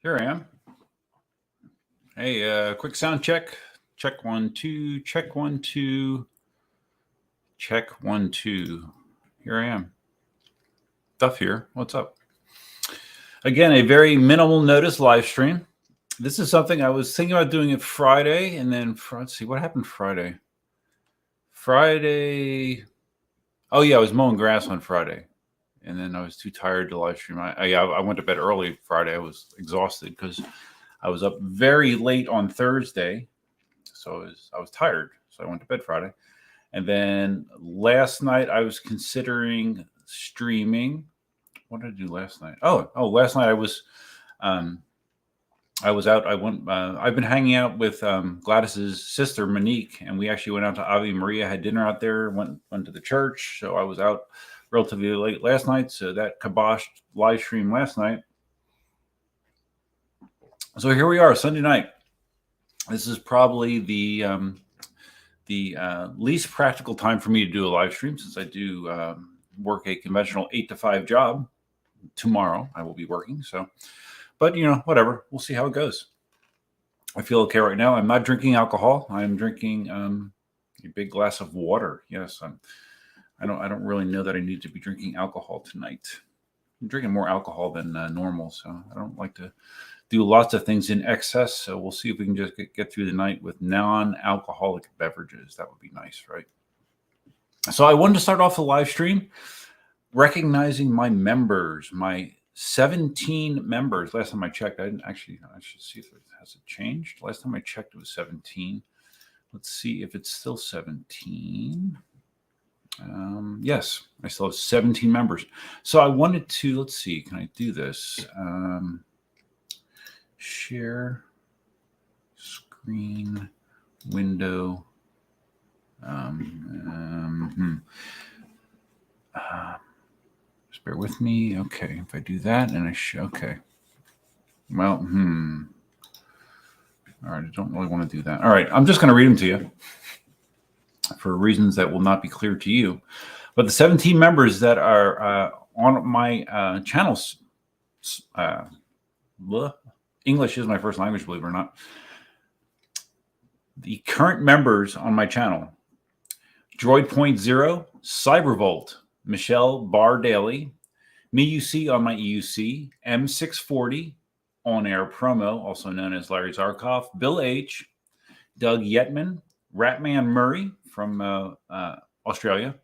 Here I am. Hey, quick sound check. Check 1, 2. Check 1, 2. Check 1, 2. Here I am. Duff here. What's up? Again, a very minimal notice live stream. This is something I was thinking about doing it Friday, and then let's see what happened Friday. Oh yeah, I was mowing grass on Friday, and then I was too tired to live stream. I went to bed early Friday. I was exhausted because I was up very late on Thursday, so I was tired. So I went to bed Friday, and then last night I was considering streaming. What did I do last night? Oh, last night I was out. I've been hanging out with Gladys's sister Monique, and we actually went out to Ave Maria, had dinner out there, went to the church. So I was out relatively late last night. So that kiboshed live stream last night. So here we are, Sunday night. This is probably the least practical time for me to do a live stream, since I do work a conventional 8 to 5 job. Tomorrow I will be working. So, but whatever. We'll see how it goes. I feel okay right now. I'm not drinking alcohol. I'm drinking a big glass of water. Yes, I don't really know that I need to be drinking alcohol tonight. I'm drinking more alcohol than normal, so I don't like to do lots of things in excess. So we'll see if we can just get through the night with non-alcoholic beverages. That would be nice, right? So I wanted to start off the live stream recognizing my members, my 17 members. Last time I checked, I should see if it has changed. Last time I checked, it was 17. Let's see if it's still 17. Yes, I still have 17 members. So I wanted to, let's see, can I do this? Share screen window. Just bear with me. Okay, if I do that and okay. Well, all right, I don't really want to do that. All right, I'm just going to read them to you for reasons that will not be clear to you. But the 17 members that are on my channels, English is my first language, believe it or not. The current members on my channel: Droid.0, Cybervolt, Michelle Bar Daily, MeUC on my EUC, M640, On Air Promo, also known as Larry Zarkov, Bill H, Doug Yetman, Ratman Murray from Australia,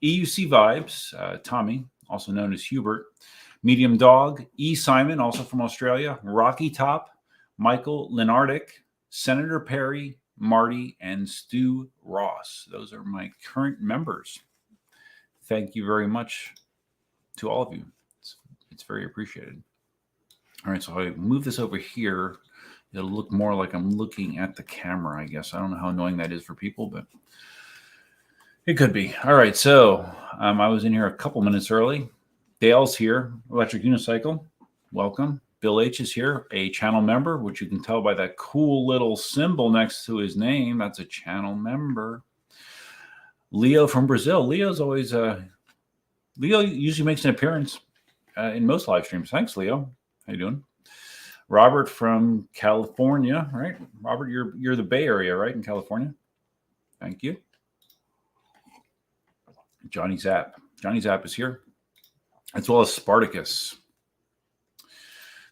EUC Vibes, Tommy, also known as Hubert, Medium Dog, E. Simon, also from Australia, Rocky Top, Michael Lenardic, Senator Perry, Marty, and Stu Ross. Those are my current members. Thank you very much to all of you. It's very appreciated. All right, so if I move this over here, it'll look more like I'm looking at the camera, I guess. I don't know how annoying that is for people, but it could be. All right, so I was in here a couple minutes early. Dale's here, Electric Unicycle. Welcome. Bill H is here, a channel member, which you can tell by that cool little symbol next to his name. That's a channel member. Leo from Brazil. Leo's always Leo usually makes an appearance in most live streams. Thanks, Leo. How you doing? Robert from California, right? Robert, you're the Bay Area, right, in California? Thank you. Johnny Zapp. Johnny Zapp is here, as well as Spartacus.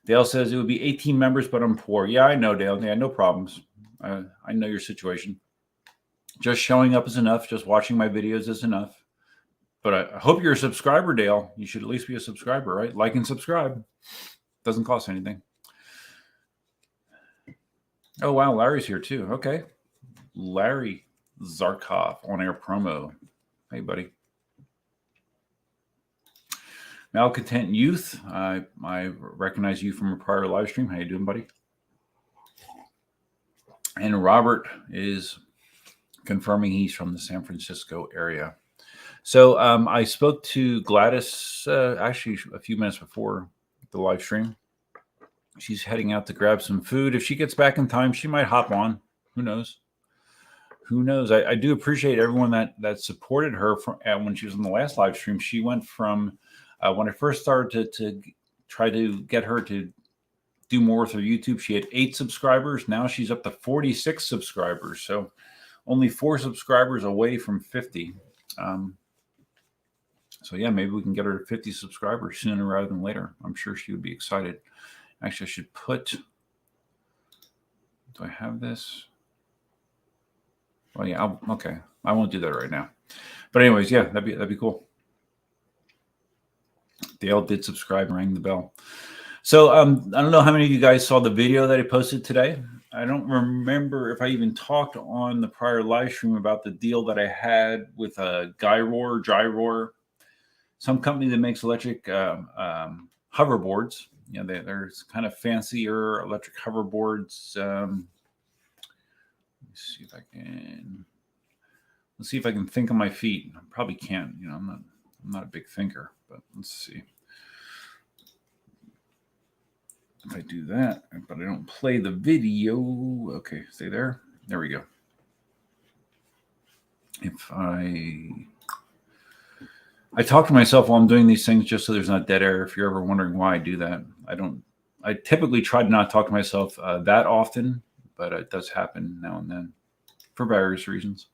Dale says it would be 18 members, but I'm poor. Yeah, I know, Dale. Yeah, no problems. I know your situation. Just showing up is enough. Just watching my videos is enough. But I hope you're a subscriber, Dale. You should at least be a subscriber, right? Like and subscribe. Doesn't cost anything. Oh, wow. Larry's here, too. Okay. Larry Zarkov, On Air Promo. Hey, buddy. Malcontent Youth. I recognize you from a prior live stream. How you doing, buddy? And Robert is confirming he's from the San Francisco area. So I spoke to Gladys actually a few minutes before the live stream. She's heading out to grab some food. If she gets back in time, she might hop on. Who knows? Who knows? I do appreciate everyone that supported her when she was on the last live stream. She went from when I first started to try to get her to do more with her YouTube. She had 8 subscribers. Now she's up to 46 subscribers. So only 4 subscribers away from 50. So yeah, maybe we can get her to 50 subscribers sooner rather than later. I'm sure she would be excited. Actually, I should put, do I have this? Well, yeah, okay. I won't do that right now. But anyways, yeah, that'd be cool. Dale did subscribe and rang the bell. So I don't know how many of you guys saw the video that I posted today. I don't remember if I even talked on the prior live stream about the deal that I had with a Gyroar, some company that makes electric hoverboards. You know, there's kind of fancier electric hoverboards. Let's see if I can think on my feet. I probably can't. You know, I'm not a big thinker, but let's see. If I do that, but I don't play the video. Okay, stay there. There we go. If I talk to myself while I'm doing these things just so there's not dead air. If you're ever wondering why I do that, I typically try to not talk to myself that often, but it does happen now and then for various reasons.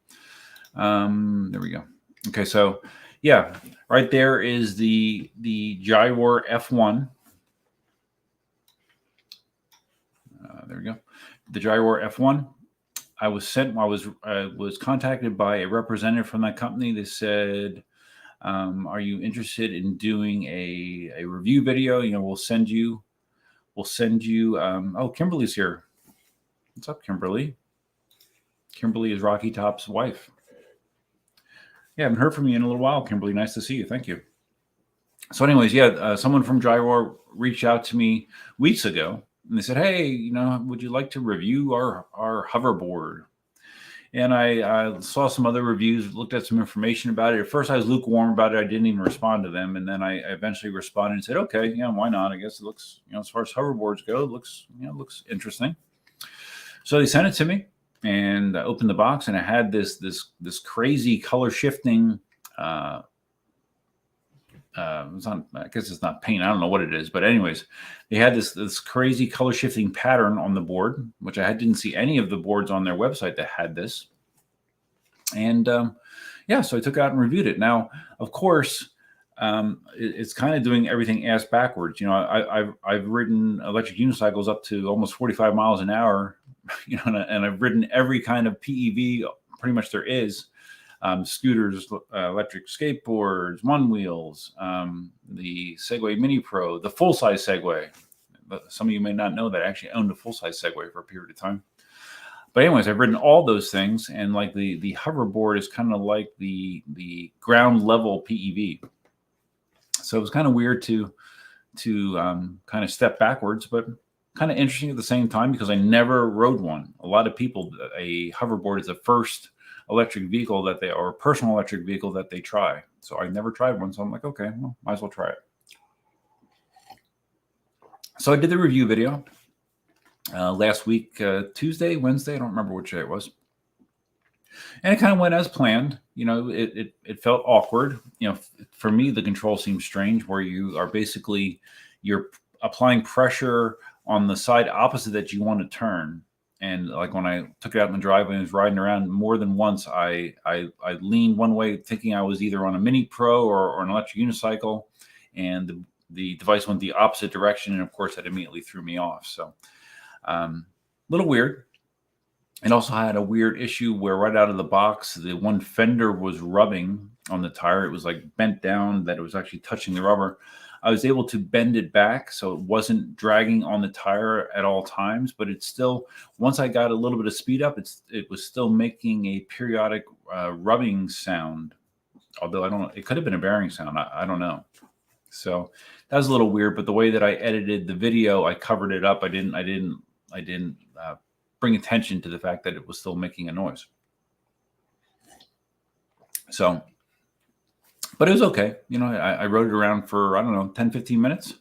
There we go. Okay, so yeah, right there is the Gyroar F1. There we go. The Gyroar F1. I was contacted by a representative from that company. They said, "Are you interested in doing a review video? You know, we'll send you. Oh, Kimberly's here. What's up, Kimberly? Kimberly is Rocky Top's wife. Yeah, I haven't heard from you in a little while, Kimberly. Nice to see you. Thank you. So, anyways, yeah, someone from Gyroar reached out to me weeks ago. And they said, "Hey, you know, would you like to review our hoverboard?" And I saw some other reviews, looked at some information about it. At first, I was lukewarm about it. I didn't even respond to them. And then I eventually responded and said, "Okay, yeah, why not? I guess it looks, you know, as far as hoverboards go, it looks interesting." So they sent it to me, and I opened the box, and it had this crazy color shifting. It's not, I guess it's not paint. I don't know what it is, but anyways, they had this crazy color shifting pattern on the board, which I didn't see any of the boards on their website that had this. And yeah, so I took it out and reviewed it. Now, of course, it's kind of doing everything ass backwards. You know, I've ridden electric unicycles up to almost 45 miles an hour, you know, and I've ridden every kind of PEV pretty much there is. Scooters, electric skateboards, one wheels, the Segway Mini Pro, the full-size Segway. But some of you may not know that I actually owned a full-size Segway for a period of time. But anyways, I've ridden all those things, and like the hoverboard is kind of like the ground level PEV. So it was kind of weird to kind of step backwards, but kind of interesting at the same time because I never rode one. A lot of people, a hoverboard is the first electric vehicle or personal electric vehicle that they try. So I never tried one. So I'm like, okay, well, might as well try it. So I did the review video last week, Tuesday, Wednesday. I don't remember which day it was. And it kind of went as planned. You know, it felt awkward. You know, for me, the control seems strange where you're applying pressure on the side opposite that you want to turn. And like when I took it out in the driveway and was riding around more than once, I leaned one way thinking I was either on a Mini Pro or an electric unicycle. And the device went the opposite direction. And of course, that immediately threw me off. So a little weird. It also had a weird issue where right out of the box, the one fender was rubbing on the tire. It was like bent down that it was actually touching the rubber. I was able to bend it back so it wasn't dragging on the tire at all times, but it's still, once I got a little bit of speed up, it was still making a periodic rubbing sound. Although it could have been a bearing sound. I don't know. So that was a little weird, but the way that I edited the video, I covered it up. I didn't bring attention to the fact that it was still making a noise. So, but it was okay. You know, I rode it around for, I don't know, 10, 15 minutes.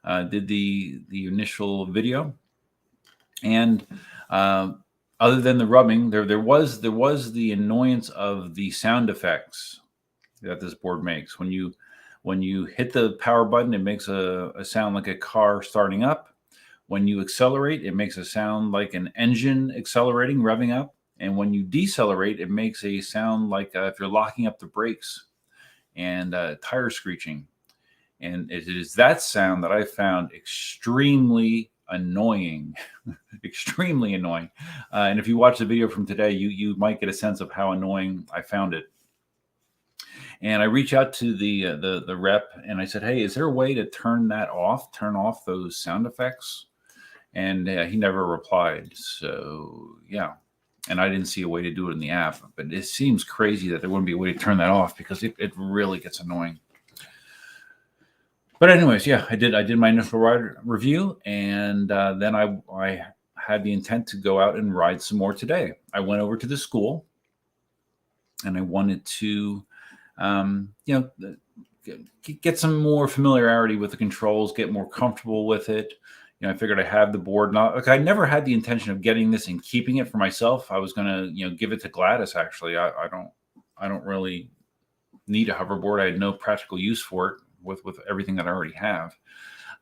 Did the initial video. And other than the rubbing, there was the annoyance of the sound effects that this board makes. When you hit the power button, it makes a sound like a car starting up. When you accelerate, it makes a sound like an engine accelerating, revving up. And when you decelerate, it makes a sound like if you're locking up the brakes and tire screeching. And it is that sound that I found extremely annoying, extremely annoying. And if you watch the video from today, you might get a sense of how annoying I found it. And I reach out to the rep and I said, "Hey, is there a way to turn that off? Turn off those sound effects?" And he never replied. So yeah, and I didn't see a way to do it in the app. But it seems crazy that there wouldn't be a way to turn that off because it really gets annoying. But anyways, yeah, I did my initial ride review, and then I had the intent to go out and ride some more today. I went over to the school, and I wanted to, get some more familiarity with the controls, get more comfortable with it. I figured I have the board. I never had the intention of getting this and keeping it for myself. I was gonna, give it to Gladys. Actually, I don't really need a hoverboard. I had no practical use for it with everything that I already have.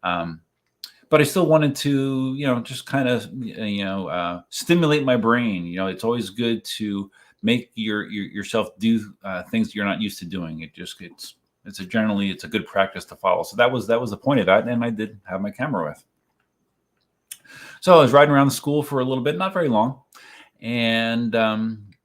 But I still wanted to, just kind of, stimulate my brain. It's always good to make yourself do things you're not used to doing. It's a good practice to follow. So that was the point of that, and I did have my camera with. So I was riding around the school for a little bit, not very long, and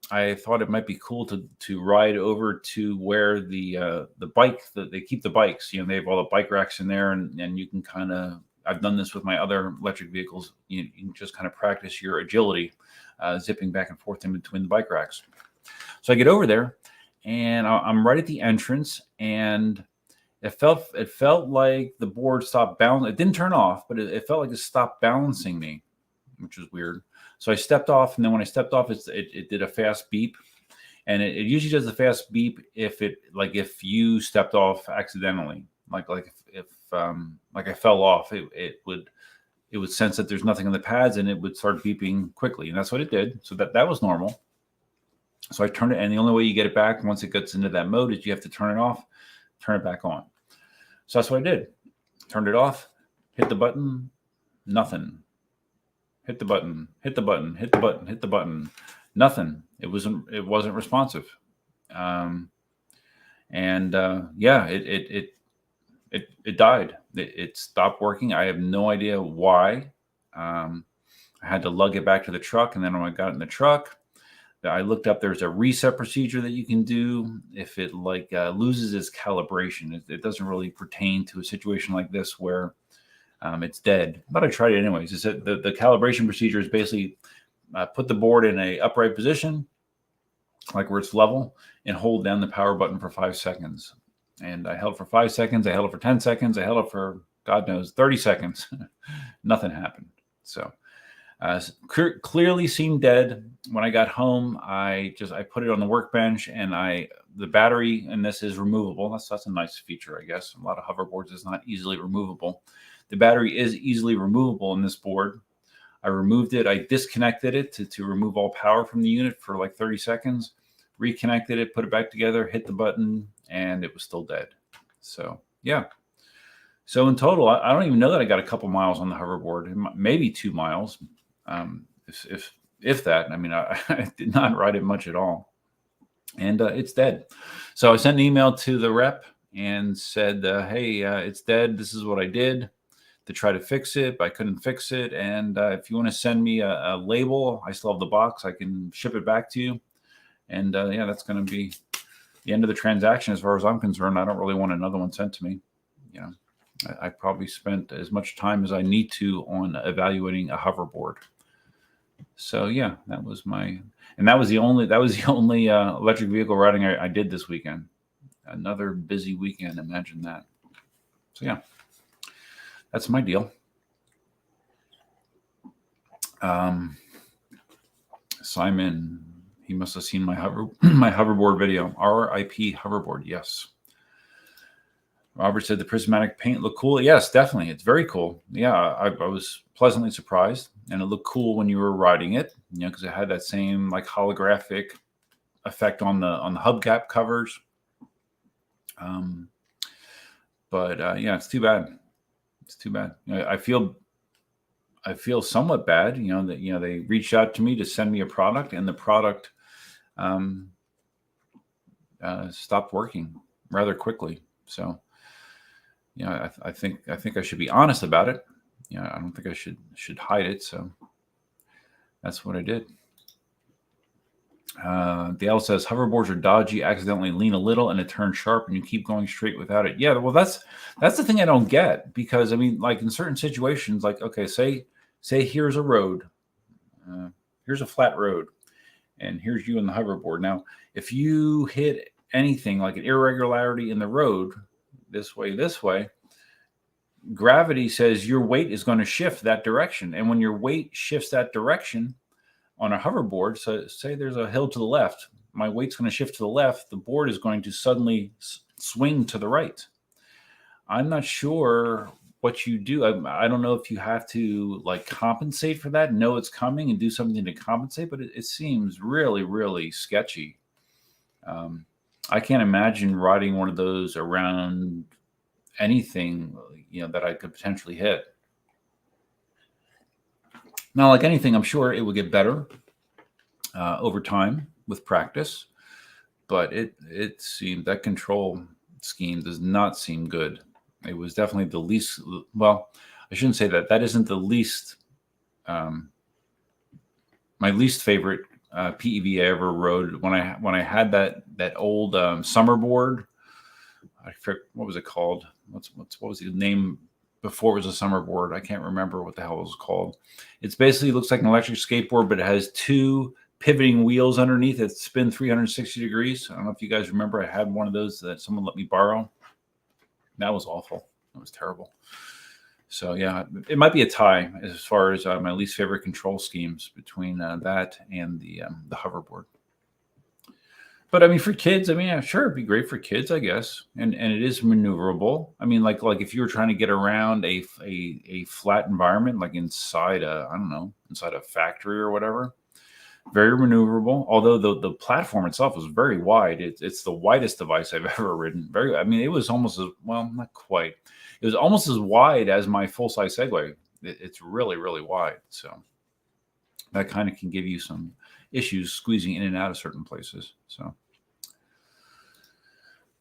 I thought it might be cool to ride over to where the bike that they keep the bikes. They have all the bike racks in there, and you can kind of. I've done this with my other electric vehicles. You can just kind of practice your agility, zipping back and forth in between the bike racks. So I get over there, and I'm right at the entrance, and it felt like the board stopped balancing. It didn't turn off, but it felt like it stopped balancing me, which was weird. So I stepped off, and then when I stepped off, it did a fast beep, and it usually does the fast beep if you stepped off accidentally, like if I fell off, it would sense that there's nothing on the pads, and it would start beeping quickly, and that's what it did. So that was normal. So I turned it, and the only way you get it back once it gets into that mode is you have to turn it off, turn it back on. So that's what I did. Turned it off, hit the button, nothing. Hit the button, hit the button, hit the button, hit the button, nothing. It wasn't responsive. It died. It stopped working. I have no idea why. I had to lug it back to the truck, and then when I got in the truck, I looked up. There's a reset procedure that you can do if it loses its calibration. It doesn't really pertain to a situation like this where it's dead, but I tried it anyways. Is that the calibration procedure is basically put the board in a upright position, like where it's level, and hold down the power button for 5 seconds. And I held for 5 seconds. I held it for 10 seconds. I held it for, God knows, 30 seconds. Nothing happened. So clearly seemed dead. When I got home, I put it on the workbench, and the battery in this is removable. That's a nice feature, I guess. A lot of hoverboards is not easily removable. The battery is easily removable in this board. I removed it. I disconnected it to remove all power from the unit for like 30 seconds, reconnected it, put it back together, hit the button, and it was still dead. So, yeah. So in total, I don't even know that I got a couple miles on the hoverboard, maybe 2 miles, if that. I mean, I did not ride it much at all. And it's dead. So I sent an email to the rep and said, hey, it's dead. This is what I did to try to fix it, but I couldn't fix it. And if you want to send me a label, I still have the box. I can ship it back to you. And that's going to be the end of the transaction as far as I'm concerned. I don't really want another one sent to me. I probably spent as much time as I need to on evaluating a hoverboard. So yeah, that was the only electric vehicle riding I did this weekend. Another busy weekend. Imagine that. So yeah. That's my deal. Simon, he must have seen my hoverboard video. RIP hoverboard, yes. Robert said the prismatic paint looked cool. Yes, definitely. It's very cool. Yeah, I was pleasantly surprised, and it looked cool when you were riding it, because it had that same like holographic effect on the hubcap covers. But it's too bad. It's too bad. I feel I feel somewhat bad, that they reached out to me to send me a product, and the product stopped working rather quickly. So, I think I should be honest about it. I don't think I should hide it. So that's what I did. Dale says hoverboards are dodgy. Accidentally lean a little and it turns sharp, and you keep going straight without it. Yeah, well, that's the thing I don't get, because I mean, like in certain situations, like okay, say here's a road, here's a flat road, and here's you in the hoverboard. Now, if you hit anything like an irregularity in the road, this way, gravity says your weight is going to shift that direction, and when your weight shifts that direction on a hoverboard, so say there's a hill to the left, my weight's going to shift to the left, the board is going to suddenly swing to the right. I'm not sure what you do. I don't know if you have to like compensate for that, know it's coming and do something to compensate, but it seems really, really sketchy. I can't imagine riding one of those around anything, that I could potentially hit. Now, like anything, I'm sure it will get better over time with practice, but it seemed that control scheme does not seem good. It was definitely the least. Well, I shouldn't say that. That isn't the least. My least favorite PEV I ever rode when I had that old summer board. I forget what was it called. What was the name before it was a summer board? I can't remember what the hell it was called. It's basically looks like an electric skateboard, but it has two pivoting wheels underneath that spin 360 degrees. I don't know if you guys remember. I had one of those that someone let me borrow. That was awful. That was terrible. So yeah, it might be a tie as far as my least favorite control schemes between that and the hoverboard. But I mean, for kids, I mean, yeah, sure, it'd be great for kids, I guess, and it is maneuverable. I mean, like if you were trying to get around a flat environment, like inside inside a factory or whatever, very maneuverable. Although the platform itself was very wide. It's the widest device I've ever ridden. I mean, it was almost as well, not quite. It was almost as wide as my full size Segway. It's really, really wide. So that kind of can give you some issues squeezing in and out of certain places. So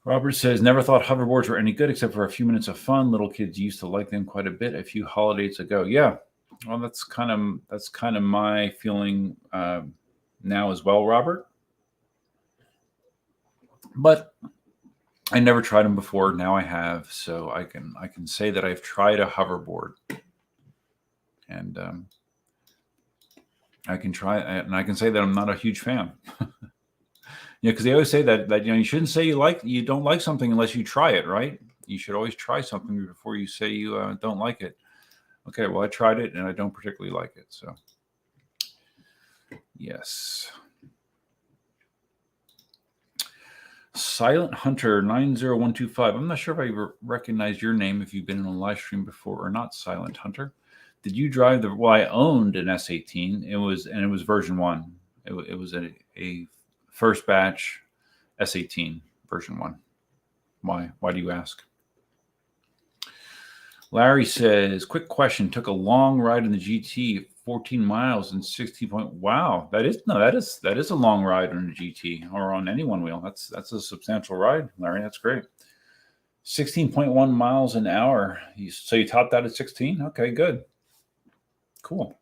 Robert says, never thought hoverboards were any good except for a few minutes of fun. Little kids used to like them quite a bit a few holidays ago. Yeah, well, that's kind of my feeling now as well, Robert. But I never tried them before. Now I have, so I can say that I've tried a hoverboard, and I can say that I'm not a huge fan. Because they always say that you shouldn't say you don't like something unless you try it, right? You should always try something before you say you don't like it. Okay, well, I tried it and I don't particularly like it. So, yes. Silent Hunter 90125. I'm not sure if I recognize your name if you've been in a live stream before or not, Silent Hunter. Did you drive well, I owned an S18. It was version 1. It was a first batch S18 version 1. Why do you ask? Larry says, quick question. Took a long ride in the GT, 14 miles and 60 point. Wow, that is a long ride on a GT or on any one wheel. That's a substantial ride, Larry. That's great. 16.1 miles an hour. So you topped out at 16? Okay, good. Cool.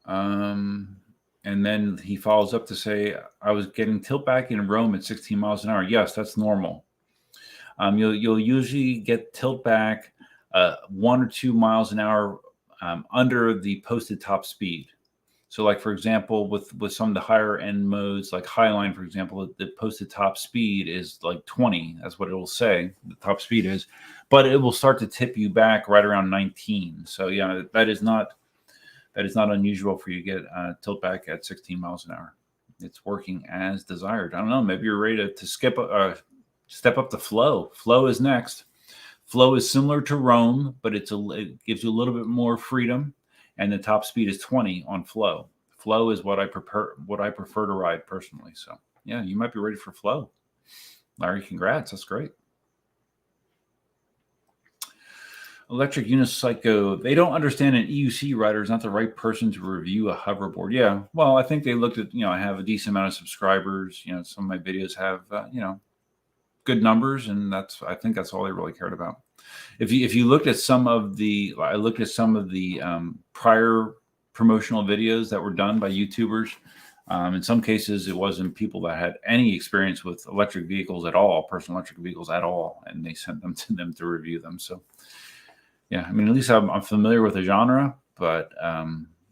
And then he follows up to say, I was getting tilt back in Rome at 16 miles an hour. Yes, that's normal. You'll usually get tilt back 1 or 2 miles an hour under the posted top speed. So like, for example, with some of the higher end modes, like Highline, for example, the posted top speed is like 20. That's what it will say the top speed is. But it will start to tip you back right around 19. So yeah, that is not unusual for you to get tilt back at 16 miles an hour. It's working as desired. I don't know. Maybe you're ready to step up the flow. Flow is next. Flow is similar to Rome, but it gives you a little bit more freedom, and the top speed is 20 on Flow. Flow is what I prefer to ride personally. So yeah, you might be ready for Flow. Larry, congrats. That's great. Electric unicycle. They don't understand an EUC rider is not the right person to review a hoverboard. Yeah, well, I think they looked at, I have a decent amount of subscribers. Some of my videos have, good numbers, and I think that's all they really cared about. If you looked at I looked at some of the prior promotional videos that were done by YouTubers. In some cases, it wasn't people that had any experience with electric vehicles at all, personal electric vehicles at all, and they sent them to them to review them. So, yeah, I mean, at least I'm familiar with the genre, but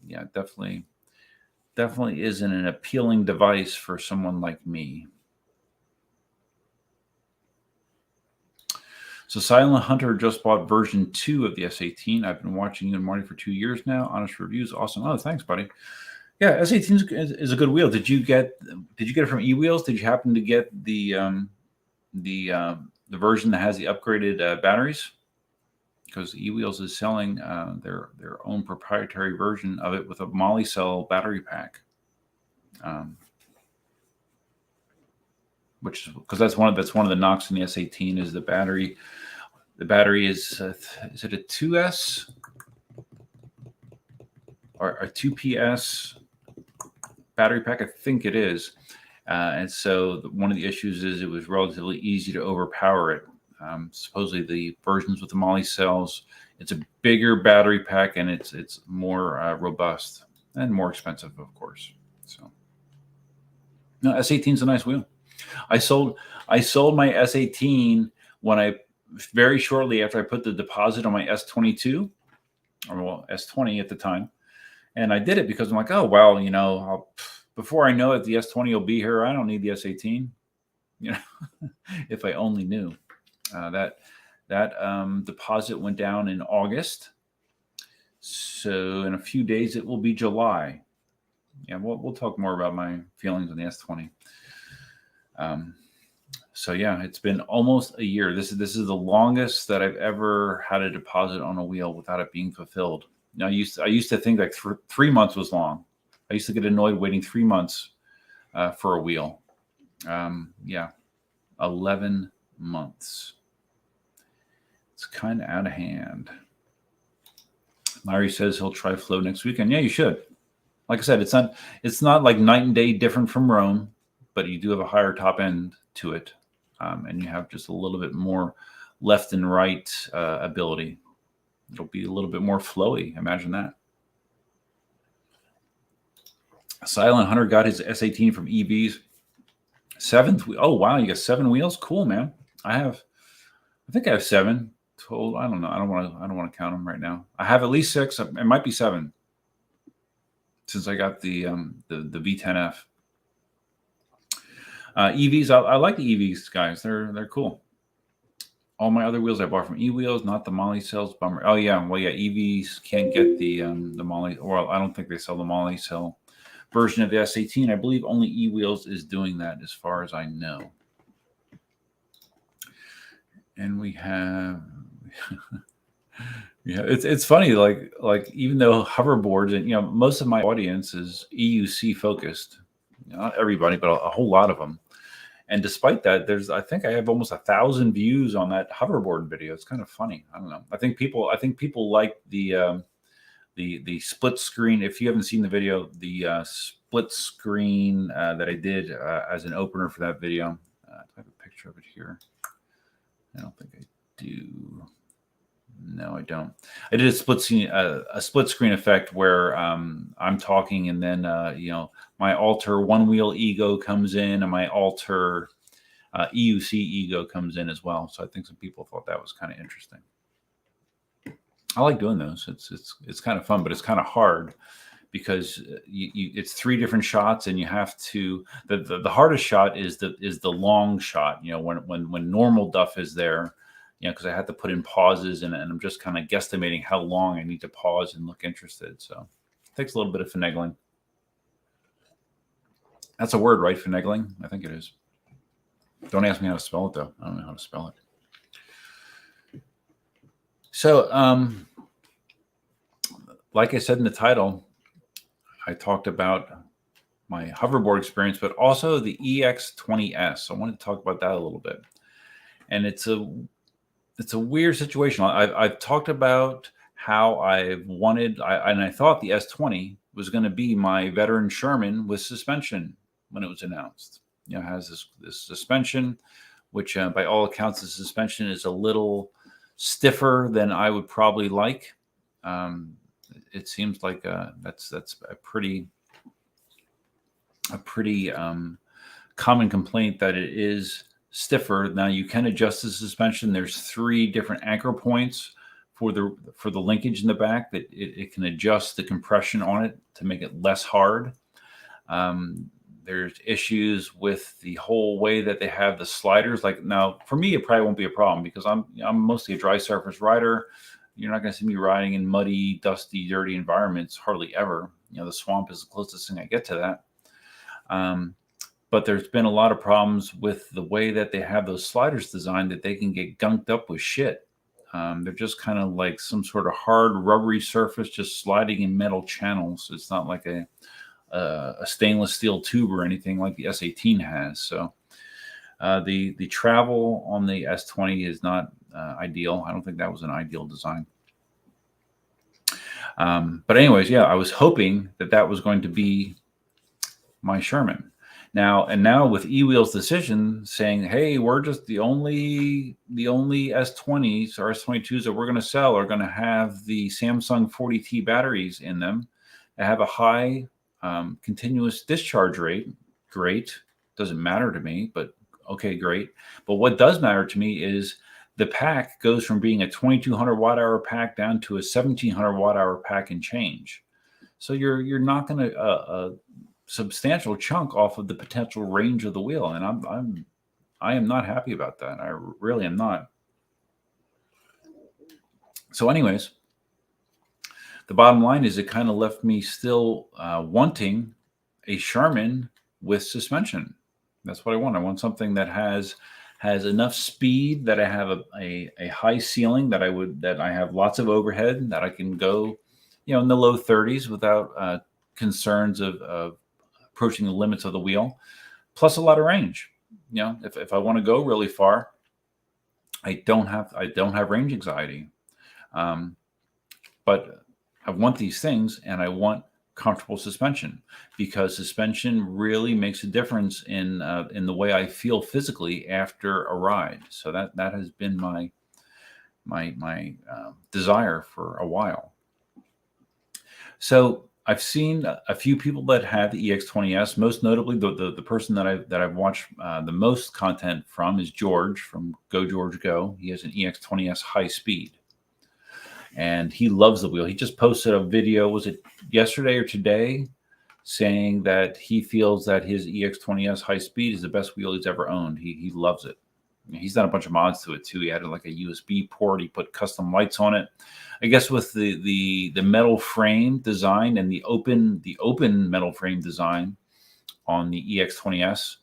yeah, definitely isn't an appealing device for someone like me. So Silent Hunter just bought version 2 of the S18. I've been watching you and Marty for 2 years now. Honest reviews, awesome. Oh, thanks, buddy. Yeah, S18 is a good wheel. Did you get it from eWheels? Did you happen to get the version that has the upgraded batteries? Because eWheels is selling their own proprietary version of it with a moly cell battery pack. Which is because that's one of the knocks in the S18 is the battery. The battery is it a 2S or a 2PS battery pack? I think it is. And so one of the issues is it was relatively easy to overpower it. Supposedly the versions with the moly cells, it's a bigger battery pack and it's more robust and more expensive, of course. So no, S18 is a nice wheel. I sold my S18 very shortly after I put the deposit on my S22, or S20 at the time, and I did it because I'm like, oh well, before I know it, the S20 will be here. I don't need the S18, if I only knew. That deposit went down in August, so in a few days it will be July. Yeah, we'll talk more about my feelings on the S20. So yeah, it's been almost a year. This is the longest that I've ever had a deposit on a wheel without it being fulfilled. Now, I used to think like 3 months was long. I used to get annoyed waiting 3 months for a wheel. Yeah, 11 months. It's kind of out of hand. Larry says he'll try Flow next weekend. Yeah, you should. Like I said, it's not like night and day different from Rome, but you do have a higher top end to it, and you have just a little bit more left and right ability. It'll be a little bit more flowy. Imagine that. Silent Hunter got his S18 from EV's 7th. Oh wow, you got 7 wheels. Cool, man. I think I have 7 total. I don't know. I don't want to count them right now. I have at least 6. It might be 7 since I got the V10F. EVs, I like the EVs, guys. They're cool. All my other wheels I bought from eWheels, not the moly cells. Bummer. Oh yeah, well yeah, EVs can't get the moly. Well, I don't think they sell the moly cell version of the S18. I believe only eWheels is doing that, as far as I know. And we have, yeah, it's funny. Like even though hoverboards and most of my audience is EUC focused, not everybody, but a whole lot of them. And despite that, I think I have almost 1,000 views on that hoverboard video. It's kind of funny. I don't know. I think people like the split screen. If you haven't seen the video, the split screen that I did as an opener for that video. Do I have a picture of it here? I don't think I do. No, I don't. I did a split screen effect where I'm talking, and then my alter one wheel ego comes in, and my alter EUC ego comes in as well. So I think some people thought that was kind of interesting. I like doing those. It's kind of fun, but it's kind of hard because it's 3 different shots, and you have to. The hardest shot is the long shot. When normal duff is there. Because I had to put in pauses, and I'm just kind of guesstimating how long I need to pause and look interested. So it takes a little bit of finagling. That's a word, right? Finagling? I think it is. Don't ask me how to spell it, though. I don't know how to spell it. So, like I said in the title, I talked about my hoverboard experience, but also the EX20S. I wanted to talk about that a little bit. And it's it's a weird situation. I've talked about how I've wanted, and I thought the S20 was going to be my veteran Sherman with suspension when it was announced. It has this suspension, which by all accounts, the suspension is a little stiffer than I would probably like. It seems like that's a pretty common complaint, that it is stiffer. Now you can adjust the suspension. There's 3 different anchor points for the linkage in the back that it can adjust the compression on it to make it less hard. There's issues with the whole way that they have the sliders. Like, now for me, it probably won't be a problem because I'm mostly a dry surface rider. You're not going to see me riding in muddy, dusty, dirty environments hardly ever. The swamp is the closest thing I get to that. But there's been a lot of problems with the way that they have those sliders designed, that they can get gunked up with shit. They're just kind of like some sort of hard, rubbery surface just sliding in metal channels. It's not like a stainless steel tube or anything like the S18 has. So the travel on the S20 is not ideal. I don't think that was an ideal design. But anyways, yeah, I was hoping that was going to be my Sherman. Now with eWheel's decision saying, hey, we're just the only S20s or S22s that we're going to sell are going to have the Samsung 40T batteries in them that have a high continuous discharge rate. Great. Doesn't matter to me, but okay, great. But what does matter to me is the pack goes from being a 2200 watt hour pack down to a 1700 watt hour pack and change. So you're not going to substantial chunk off of the potential range of the wheel, and I am not happy about that. I really am not. So anyways, the bottom line is it kind of left me still wanting a Sherman with suspension. That's what I want. I want something that has enough speed, that I have a high ceiling, that I have lots of overhead, that I can go in the low 30s without concerns of approaching the limits of the wheel, plus a lot of range. If I want to go really far, I don't have range anxiety. But I want these things, and I want comfortable suspension, because suspension really makes a difference in the way I feel physically after a ride. So that has been my desire for a while. So I've seen a few people that have the EX20S. Most notably, the person that I've watched the most content from is George from Go George Go. He has an EX20S high speed, and he loves the wheel. He just posted a video, was it yesterday or today, saying that he feels that his EX20S high speed is the best wheel he's ever owned. He loves it. He's done a bunch of mods to it too. He added like a USB port. He put custom lights on it. I guess with the metal frame design and the open metal frame design on the EX20S,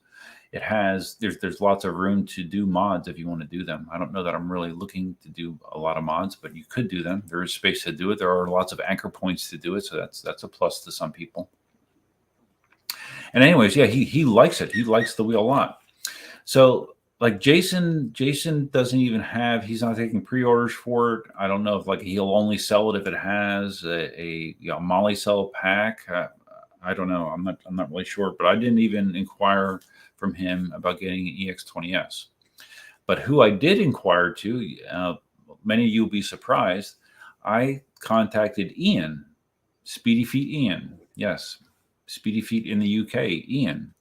there's lots of room to do mods if you want to do them. I don't know that I'm really looking to do a lot of mods, but you could do them. There is space to do it. There are lots of anchor points to do it, so that's a plus to some people. And anyways, yeah, he likes it. He likes the wheel a lot. So like Jason doesn't even he's not taking pre-orders for it. I don't know if he'll only sell it if it has a Molly cell pack. I don't know. I'm not really sure, but I didn't even inquire from him about getting an EX20S. But who I did inquire to, many of you will be surprised, I contacted Ian, Speedy Feet Ian. Yes, Speedy Feet in the UK, Ian.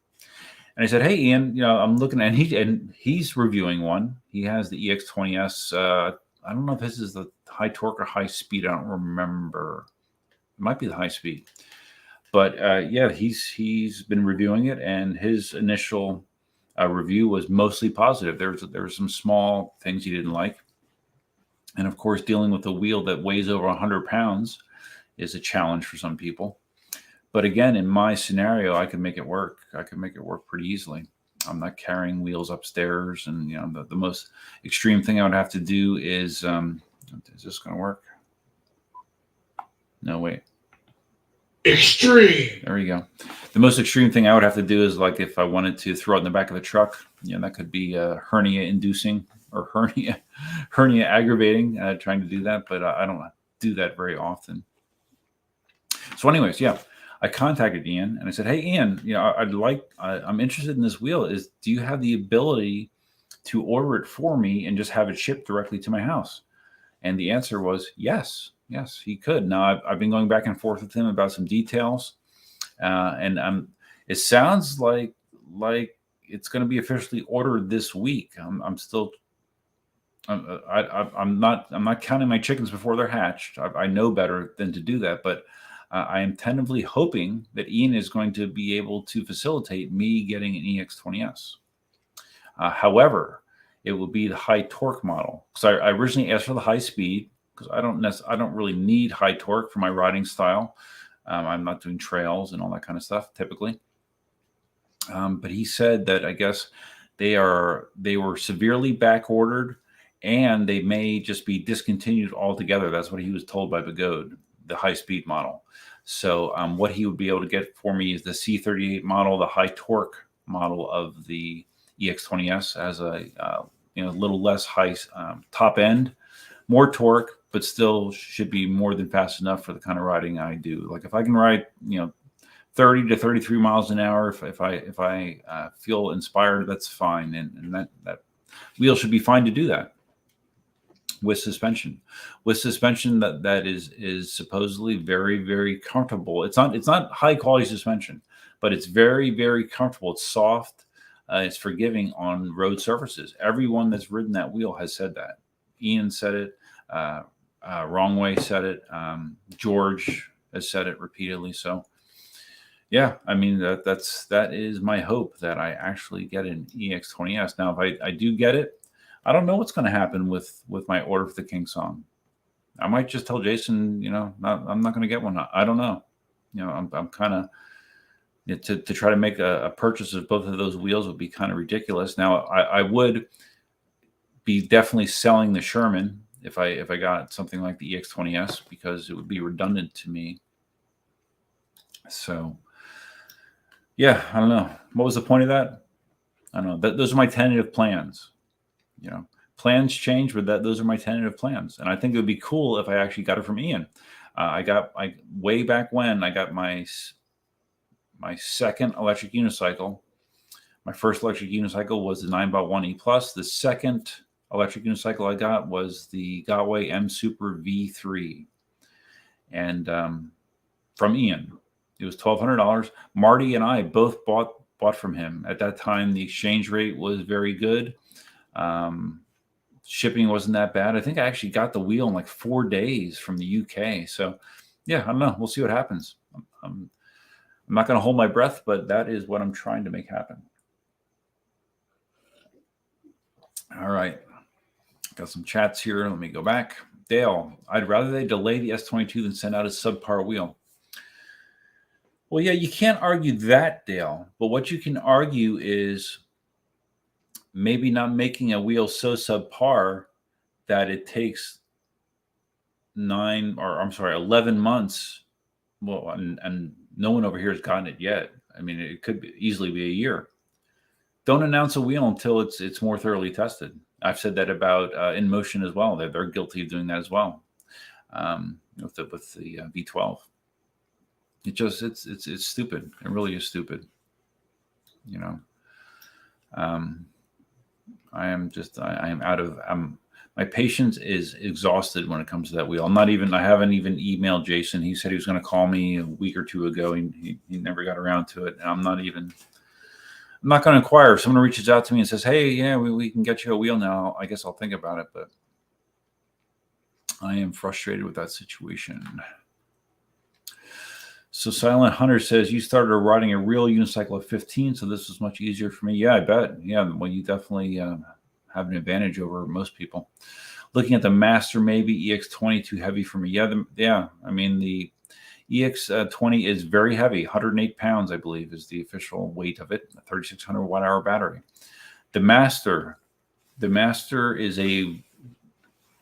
And I said, hey, Ian, I'm looking at, and he's reviewing one. He has the EX20S. I don't know if this is the high torque or high speed. I don't remember. It might be the high speed. But yeah, he's been reviewing it, and his initial review was mostly positive. There were some small things he didn't like. And of course, dealing with a wheel that weighs over 100 pounds is a challenge for some people. But again, in my scenario, I can make it work. I can make it work pretty easily. I'm not carrying wheels upstairs. And, the most extreme thing I would have to do is this going to work? No, wait. Extreme. There you go. The most extreme thing I would have to do is if I wanted to throw it in the back of the truck, that could be hernia inducing or hernia aggravating trying to do that, but I don't do that very often. So anyways, yeah, I contacted Ian and I said, hey, Ian, I'm interested in this wheel. Do you have the ability to order it for me and just have it shipped directly to my house? And the answer was yes, he could. Now I've been going back and forth with him about some details, and it sounds like it's going to be officially ordered this week. I'm not counting my chickens before they're hatched. I know better than to do that, but I am tentatively hoping that Ian is going to be able to facilitate me getting an EX20S. However, it will be the high torque model. So I originally asked for the high speed because I don't really need high torque for my riding style. I'm not doing trails and all that kind of stuff typically. But he said that I guess they were severely back ordered and they may just be discontinued altogether. That's what he was told by Begode, the high speed model. So what he would be able to get for me is the C38 model, the high torque model of the EX20S, as a little less high top end, more torque, but still should be more than fast enough for the kind of riding I do. Like if I can ride 30 to 33 miles an hour, if I feel inspired, that's fine, and that wheel should be fine to do that with suspension. That is supposedly very, very comfortable. It's not high quality suspension, but it's very, very comfortable. It's soft. It's forgiving on road surfaces. Everyone that's ridden that wheel has said that. Ian said it. Wrongway said it. George has said it repeatedly. So, yeah, I mean that is my hope, that I actually get an EX20S. Now, if I do get it, I don't know what's going to happen with my order for the KingSong. I might just tell Jason, I'm not going to get one. I don't know. I'm kind of. To try to make a purchase of both of those wheels would be kind of ridiculous. Now, I would be definitely selling the Sherman if I got something like the EX20S, because it would be redundant to me. So, yeah, I don't know. What was the point of that? I don't know. Those are my tentative plans. Plans change, but those are my tentative plans. And I think it would be cool if I actually got it from Ian. Way back when I got my second electric unicycle. My first electric unicycle was the Ninebot 1E+. The second electric unicycle I got was the Gotway M Super V3. And from Ian. It was $1,200. Marty and I both bought from him. At that time, the exchange rate was very good. Shipping wasn't that bad. I think I actually got the wheel in like 4 days from the UK. So, yeah, I don't know. We'll see what happens. I'm not going to hold my breath, but that is what I'm trying to make happen. All right. Got some chats here. Let me go back. Dale, I'd rather they delay the S22 than send out a subpar wheel. Well, yeah, you can't argue that, Dale. But what you can argue is maybe not making a wheel so subpar that it takes 11 months. Well, and no one over here has gotten it yet. I mean, it could easily be a year. Don't announce a wheel until it's more thoroughly tested. I've said that about Inmotion as well. They're guilty of doing that as well with the V12. It's stupid. It really is stupid. I am out of. My patience is exhausted when it comes to that wheel. I haven't even emailed Jason. He said he was going to call me a week or two ago. He never got around to it. And I'm not going to inquire. If someone reaches out to me and says, hey, yeah, we can get you a wheel now, I guess I'll think about it. But I am frustrated with that situation. So Silent Hunter says, you started riding a real unicycle at 15, so this was much easier for me. Yeah, I bet. Yeah, well, you definitely have an advantage over most people. Looking at the Master, maybe EX20 too heavy for me. Yeah. I mean, the EX20 is very heavy. 108 pounds, I believe, is the official weight of it. A 3,600 watt-hour battery. The Master is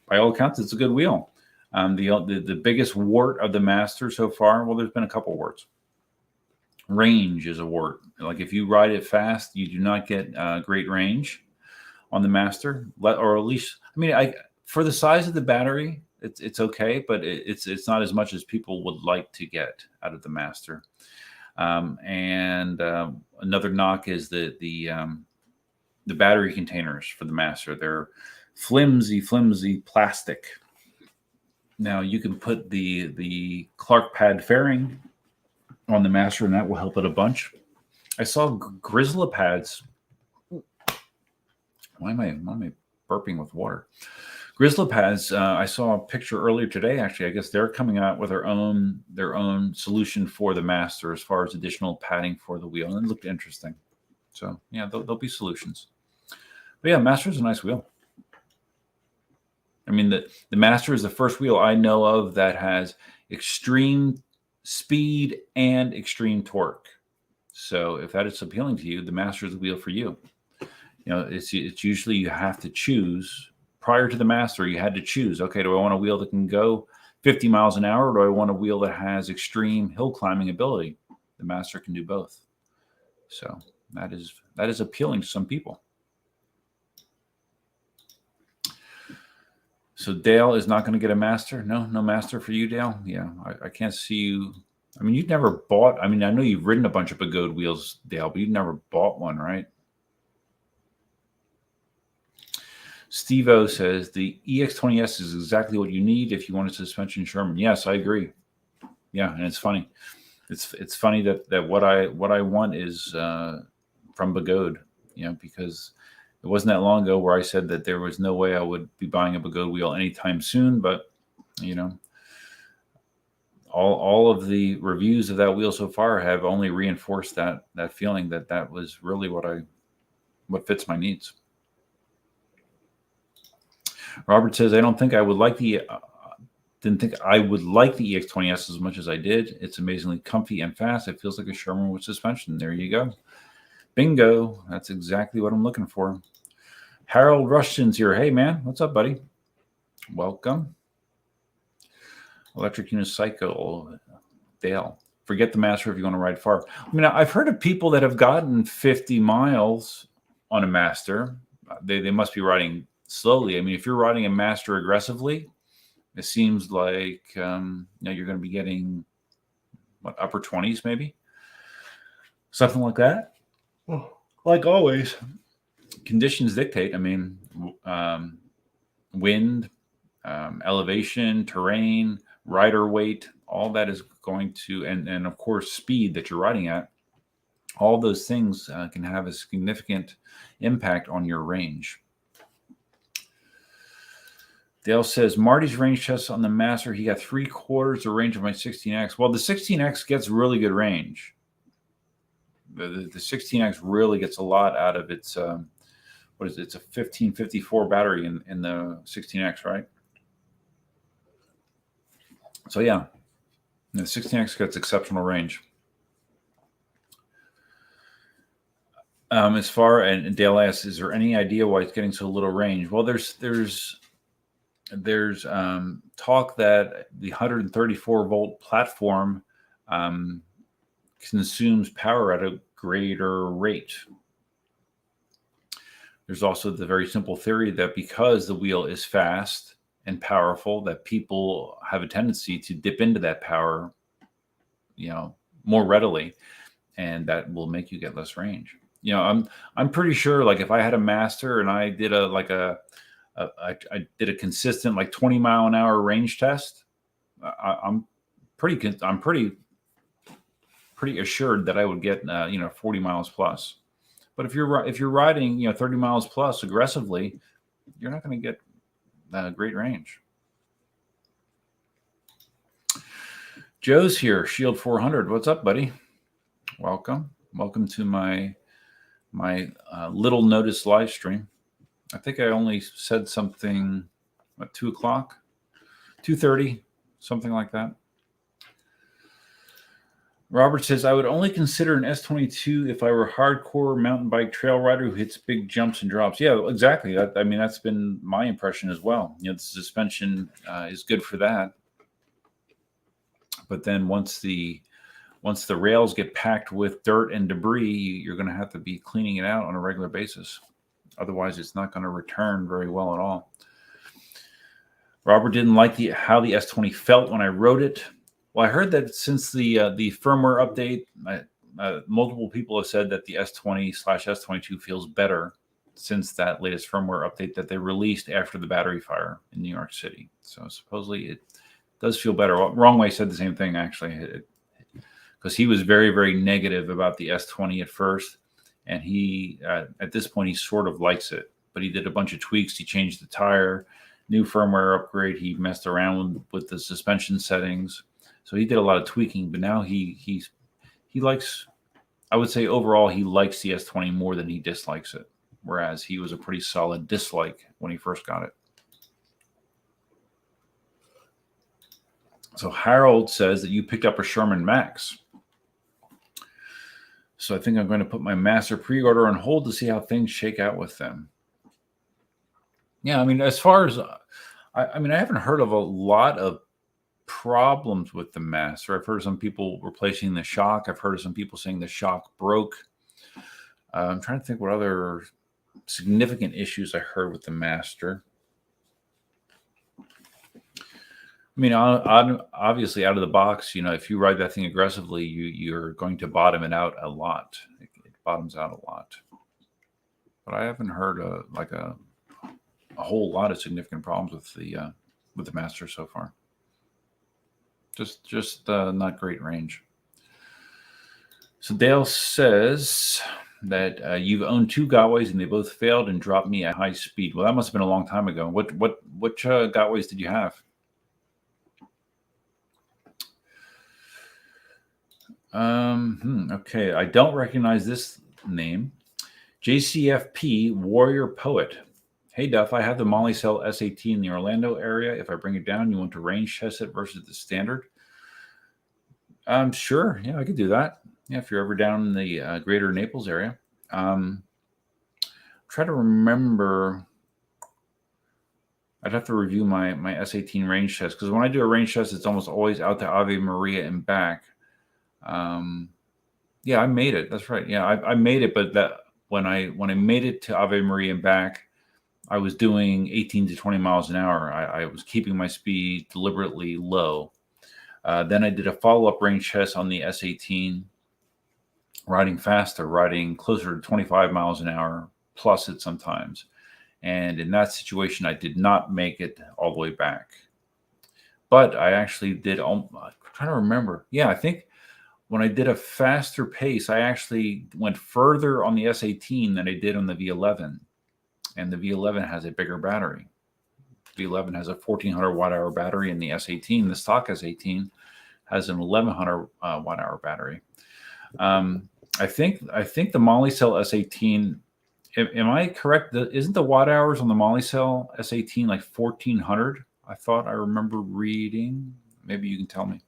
by all accounts, it's a good wheel. The biggest wart of the Master so far, well, there's been a couple warts. Range is a wart. Like if you ride it fast, you do not get great range on the Master, or at least, for the size of the battery, it's okay, but it's not as much as people would like to get out of the Master. Another knock is the battery containers for the Master. They're flimsy plastic. Now you can put the Clark pad fairing on the Master, and that will help it a bunch. I saw Grizzly pads. Why am I burping with water? Grizzly pads. I saw a picture earlier today. Actually, I guess they're coming out with their own solution for the Master as far as additional padding for the wheel, and it looked interesting. So yeah, there'll be solutions. But yeah, Master is a nice wheel. I mean, the Master is the first wheel I know of that has extreme speed and extreme torque. So if that is appealing to you, the Master is the wheel for you. It's usually you have to choose. Prior to the Master, you had to choose, okay, do I want a wheel that can go 50 miles an hour, or do I want a wheel that has extreme hill climbing ability? The Master can do both. So that is appealing to some people. So Dale is not going to get a Master? No Master for you, Dale? Yeah, I can't see you. I mean, you've never bought, I mean, I know you've ridden a bunch of Pagode wheels, Dale, but you've never bought one, right? Steve-O says, the EX20S is exactly what you need if you want a suspension Sherman. Yes, I agree. Yeah, and it's funny. It's funny that what I want is from Pagode, because it wasn't that long ago where I said that there was no way I would be buying a Pagode wheel anytime soon, but all of the reviews of that wheel so far have only reinforced that feeling that was really what fits my needs. Robert says, I don't think I would like didn't think I would like the EX20S as much as I did. It's amazingly comfy and fast. It feels like a Sherman with suspension. There you go. Bingo. That's exactly what I'm looking for. Harold Rushton's here. Hey, man. What's up, buddy? Welcome. Electric unicycle. Dale. Forget the Master if you want to ride far. I mean, I've heard of people that have gotten 50 miles on a Master. They must be riding slowly. I mean, if you're riding a Master aggressively, it seems like you're going to be getting upper 20s, maybe something like that. Oh, like always, conditions dictate. I mean, wind, elevation, terrain, rider weight, all that is going to, and of course, speed that you're riding at. All those things can have a significant impact on your range. Dale says, Marty's range test on the Master, he got 3/4 the range of my 16X. Well, the 16X gets really good range. The 16X really gets a lot out of its, what is it? It's a 1554 battery in the 16X, right? So, yeah, the 16X gets exceptional range. And Dale asks, is there any idea why it's getting so little range? Well, there's talk that the 134 volt platform consumes power at a greater rate. There's also the very simple theory that because the wheel is fast and powerful, that people have a tendency to dip into that power, more readily, and that will make you get less range. I'm pretty sure, like, if I had a Master and I did I did a consistent 20 mile an hour range test, I'm pretty assured that I would get 40 miles plus. But if you're riding 30 miles plus aggressively, you're not going to get great range. Joe's here, Shield 400. What's up, buddy? Welcome to my little notice live stream. I think I only said something at 2 o'clock, 2:30, something like that. Robert says, I would only consider an S22 if I were a hardcore mountain bike trail rider who hits big jumps and drops. Yeah, exactly. That's been my impression as well. The suspension is good for that. But then once the rails get packed with dirt and debris, you're going to have to be cleaning it out on a regular basis. Otherwise, it's not going to return very well at all. Robert didn't like how the S20 felt when I rode it. Well, I heard that since the firmware update, multiple people have said that the S20/S22 feels better since that latest firmware update that they released after the battery fire in New York City. So supposedly it does feel better. Well, Wrong Way said the same thing, actually, because he was very, very negative about the S20 at first. And he, at this point, he sort of likes it. But he did a bunch of tweaks. He changed the tire, new firmware upgrade. He messed around with the suspension settings. So he did a lot of tweaking. But now he likes, I would say overall, he likes the S20 more than he dislikes it. Whereas he was a pretty solid dislike when he first got it. So Harold says that you picked up a Sherman Max. So I think I'm going to put my Master pre-order on hold to see how things shake out with them. Yeah, I mean, as far as, I haven't heard of a lot of problems with the Master. I've heard of some people replacing the shock. I've heard of some people saying the shock broke. I'm trying to think what other significant issues I heard with the Master. I mean, obviously, out of the box, if you ride that thing aggressively, you're going to bottom it out a lot. It bottoms out a lot. But I haven't heard a whole lot of significant problems with the Master so far. Just not great range. So Dale says that you've owned 2 Gotways and they both failed and dropped me at high speed. Well, that must have been a long time ago. Which Gotways did you have? Okay, I don't recognize this name. JCFP Warrior Poet. Hey Duff, I have the Molly Cell S18 in the Orlando area. If I bring it down, you want to range test it versus the standard? Sure. Yeah, I could do that. Yeah, if you're ever down in the greater Naples area. Try to remember. I'd have to review my S18 range test, because when I do a range test, it's almost always out to Ave Maria and back. Yeah, I made it. That's right. Yeah, I made it, but that when I made it to Ave Maria and back, I was doing 18 to 20 miles an hour. I was keeping my speed deliberately low. Then I did a follow-up range test on the S18, riding faster, riding closer to 25 miles an hour, plus it sometimes. And in that situation, I did not make it all the way back. But I actually did, I'm trying to remember. Yeah, I think when I did a faster pace, I actually went further on the S18 than I did on the V11. And the V11 has a bigger battery. V11 has a 1400 watt hour battery, and the S18, the stock S18, has an 1100 watt hour battery. I think the Molly Cell S18, am I correct? Isn't the watt hours on the Molly Cell S18 like 1400? I thought I remember reading. Maybe you can tell me.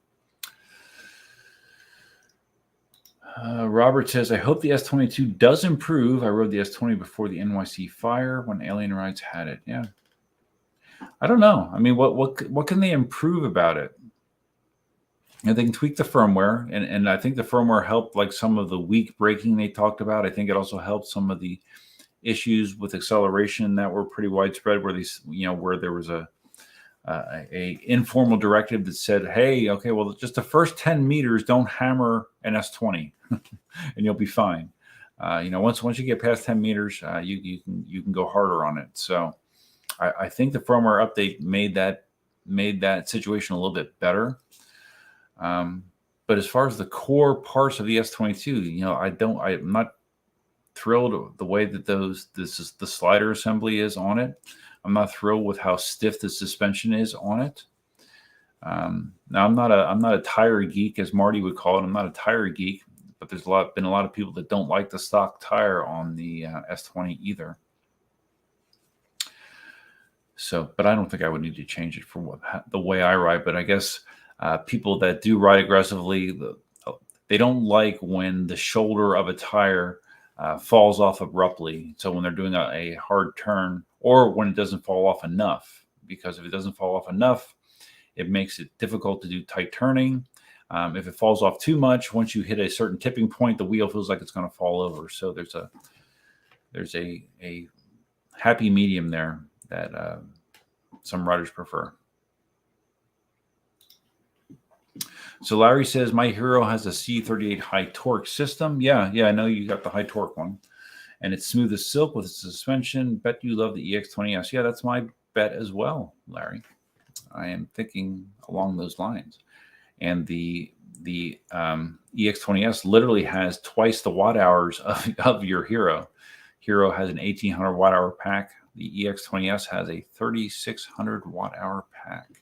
Robert says, I hope the S22 does improve. I rode the S20 before the NYC fire when Alien Rides had it. Yeah. I don't know. I mean, what can they improve about it? And they can tweak the firmware, and I think the firmware helped like some of the weak braking they talked about. I think it also helped some of the issues with acceleration that were pretty widespread, where these, where there was a informal directive that said, hey, okay, well, just the first 10 meters, don't hammer an S20 and you'll be fine. Once you get past 10 meters, you can go harder on it. So I think the firmware update made that situation a little bit better. But as far as the core parts of the S22, I'm not thrilled the way that the slider assembly is on it. I'm not thrilled with how stiff the suspension is on it. Now I'm not a tire geek, as Marty would call it. I'm not a tire geek, but there's been a lot of people that don't like the stock tire on the S20 either. So, but I don't think I would need to change it for the way I ride. But I guess people that do ride aggressively, they don't like when the shoulder of a tire falls off abruptly. So when they're doing a hard turn, or when it doesn't fall off enough, because if it doesn't fall off enough, it makes it difficult to do tight turning. If it falls off too much, once you hit a certain tipping point, the wheel feels like it's going to fall over. So there's a happy medium there that some riders prefer. So Larry says, my Hero has a C38 high torque system. Yeah, I know you got the high torque one. And it's smooth as silk with suspension. Bet you love the EX20S. Yeah, that's my bet as well, Larry. I am thinking along those lines. And the EX20S literally has twice the watt hours of your Hero. Hero has an 1800 watt hour pack. The EX20S has a 3600 watt hour pack.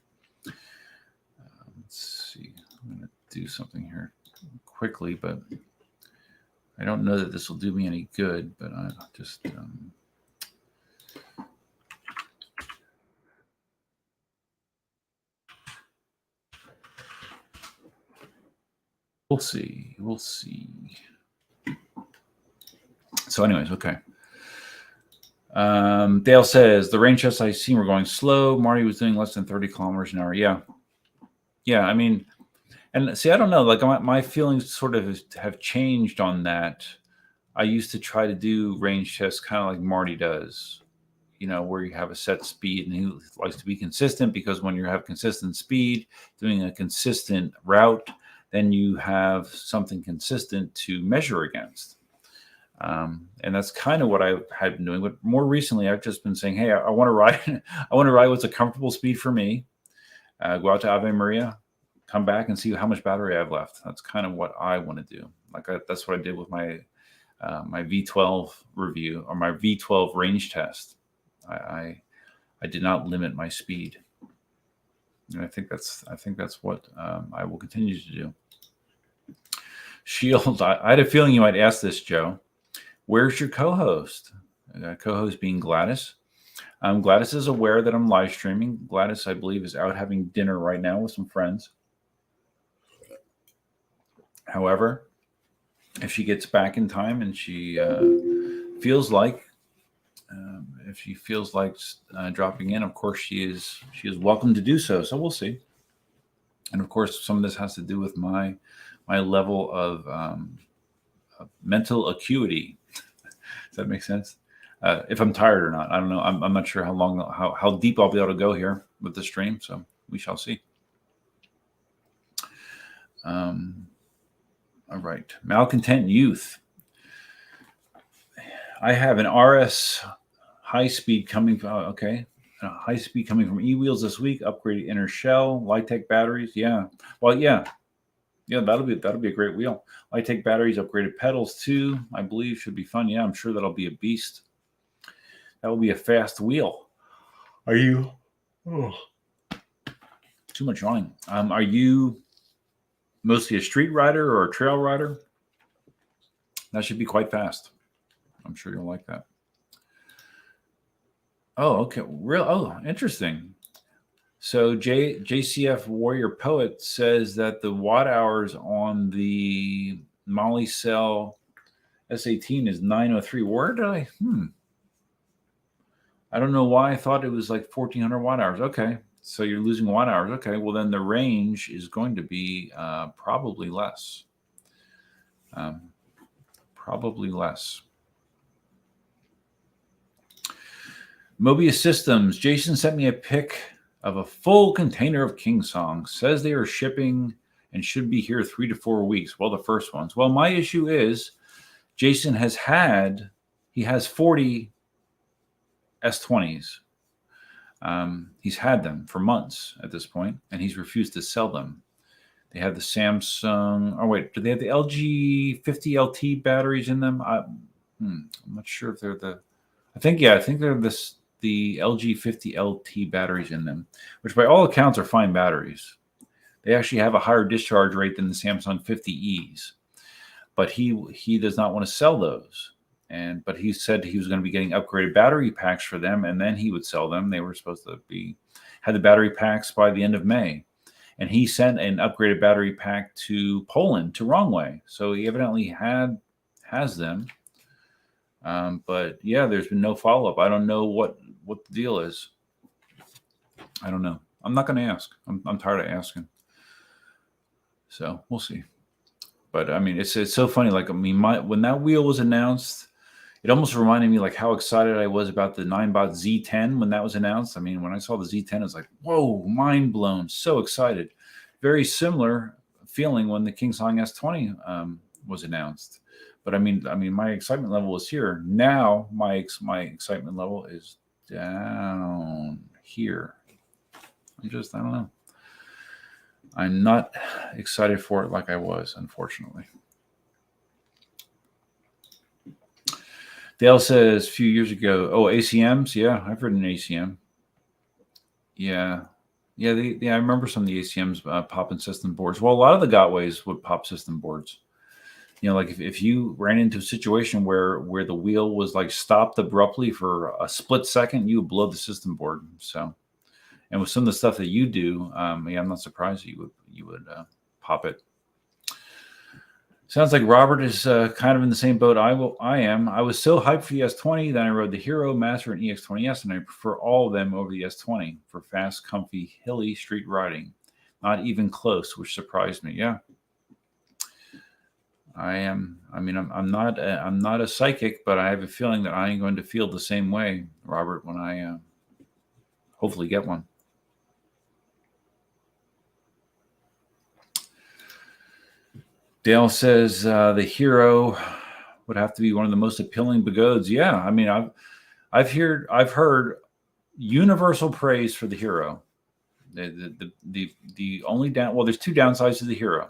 Let's see. I'm going to do something here quickly, but I don't know that this will do me any good, but I just we'll see. So anyways, okay. Dale says, the range tests I seen were going slow. Marty was doing less than 30 kilometers an hour. Yeah. I mean, and see, I don't know, like my feelings sort of have changed on that. I used to try to do range tests kind of like Marty does, where you have a set speed, and he likes to be consistent, because when you have consistent speed, doing a consistent route, then you have something consistent to measure against. And that's kind of what I had been doing. But more recently, I've just been saying, hey, I want to ride. I want to ride what's a comfortable speed for me. Go out to Ave Maria, come back and see how much battery I have left. That's kind of what I want to do. That's what I did with my my V12 review, or my V12 range test. I did not limit my speed, and I think that's what I will continue to do. Shield, I had a feeling you might ask this, Joe. Where's your co-host? Co-host being Gladys. Gladys is aware that I'm live streaming. Gladys, I believe, is out having dinner right now with some friends. However, if she gets back in time and she feels like dropping in, of course she is welcome to do so. So we'll see. And of course, some of this has to do with my level of mental acuity. Does that make sense? If I'm tired or not, I don't know. I'm not sure how deep I'll be able to go here with the stream. So we shall see. All right, Malcontent Youth. I have an RS high speed coming. Okay, high speed coming from E-Wheels this week. Upgraded inner shell, Litec batteries. Yeah, well, yeah. That'll be a great wheel. Litec batteries, upgraded pedals too. I believe should be fun. Yeah, I'm sure that'll be a beast. That will be a fast wheel. Are you? Oh, too much yawning. Are you mostly a street rider or a trail rider? That should be quite fast. I'm sure you'll like that. Oh, okay. Interesting. So JCF Warrior Poet says that the watt hours on the Molly Cell S18 is 903. Where did I? I don't know why I thought it was like 1400 watt hours. Okay. So you're losing watt hours. Okay. Well, then the range is going to be probably less. Probably less. Mobius Systems. Jason sent me a pic of a full container of KingSong. Says they are shipping and should be here 3 to 4 weeks. Well, the first ones. Well, my issue is Jason has 40 S20s. He's had them for months at this point, and he's refused to sell them. They have the Samsung. Oh wait, do they have the LG 50 LT batteries in them? I'm not sure if they're the. I think they're the LG 50 LT batteries in them, which by all accounts are fine batteries. They actually have a higher discharge rate than the Samsung 50Es, but he does not want to sell those. But he said he was going to be getting upgraded battery packs for them, and then he would sell them. They were supposed to had the battery packs by the end of May, and he sent an upgraded battery pack to Poland, to Wrongway. So he evidently has them. But yeah, there's been no follow-up. I don't know what the deal is. I don't know. I'm not going to ask. I'm tired of asking. So we'll see. But I mean, it's so funny. Like, I mean, when that wheel was announced, it almost reminded me like how excited I was about the Ninebot Z10 when that was announced. I mean, when I saw the Z10, I was like, whoa, mind blown. So excited. Very similar feeling when the KingSong S20 was announced. But I mean, my excitement level was here. Now my excitement level is down here. I don't know. I'm not excited for it like I was, unfortunately. Dale says a few years ago, ACMs. Yeah, I've ridden an ACM. Yeah. I remember some of the ACMs popping system boards. Well, a lot of the Gotways would pop system boards. Like if you ran into a situation where the wheel was like stopped abruptly for a split second, you would blow the system board. So, and with some of the stuff that you do, I'm not surprised you would pop it. Sounds like Robert is kind of in the same boat I am. I was so hyped for the S20, then I rode the Hero, Master, and EX20S, and I prefer all of them over the S20 for fast, comfy, hilly street riding. Not even close, which surprised me. Yeah, I am. I'm not a psychic, but I have a feeling that I am going to feel the same way, Robert, when I hopefully get one. Dale says the Hero would have to be one of the most appealing pagodas. Yeah, I've heard universal praise for the Hero. The only there's two downsides to the Hero.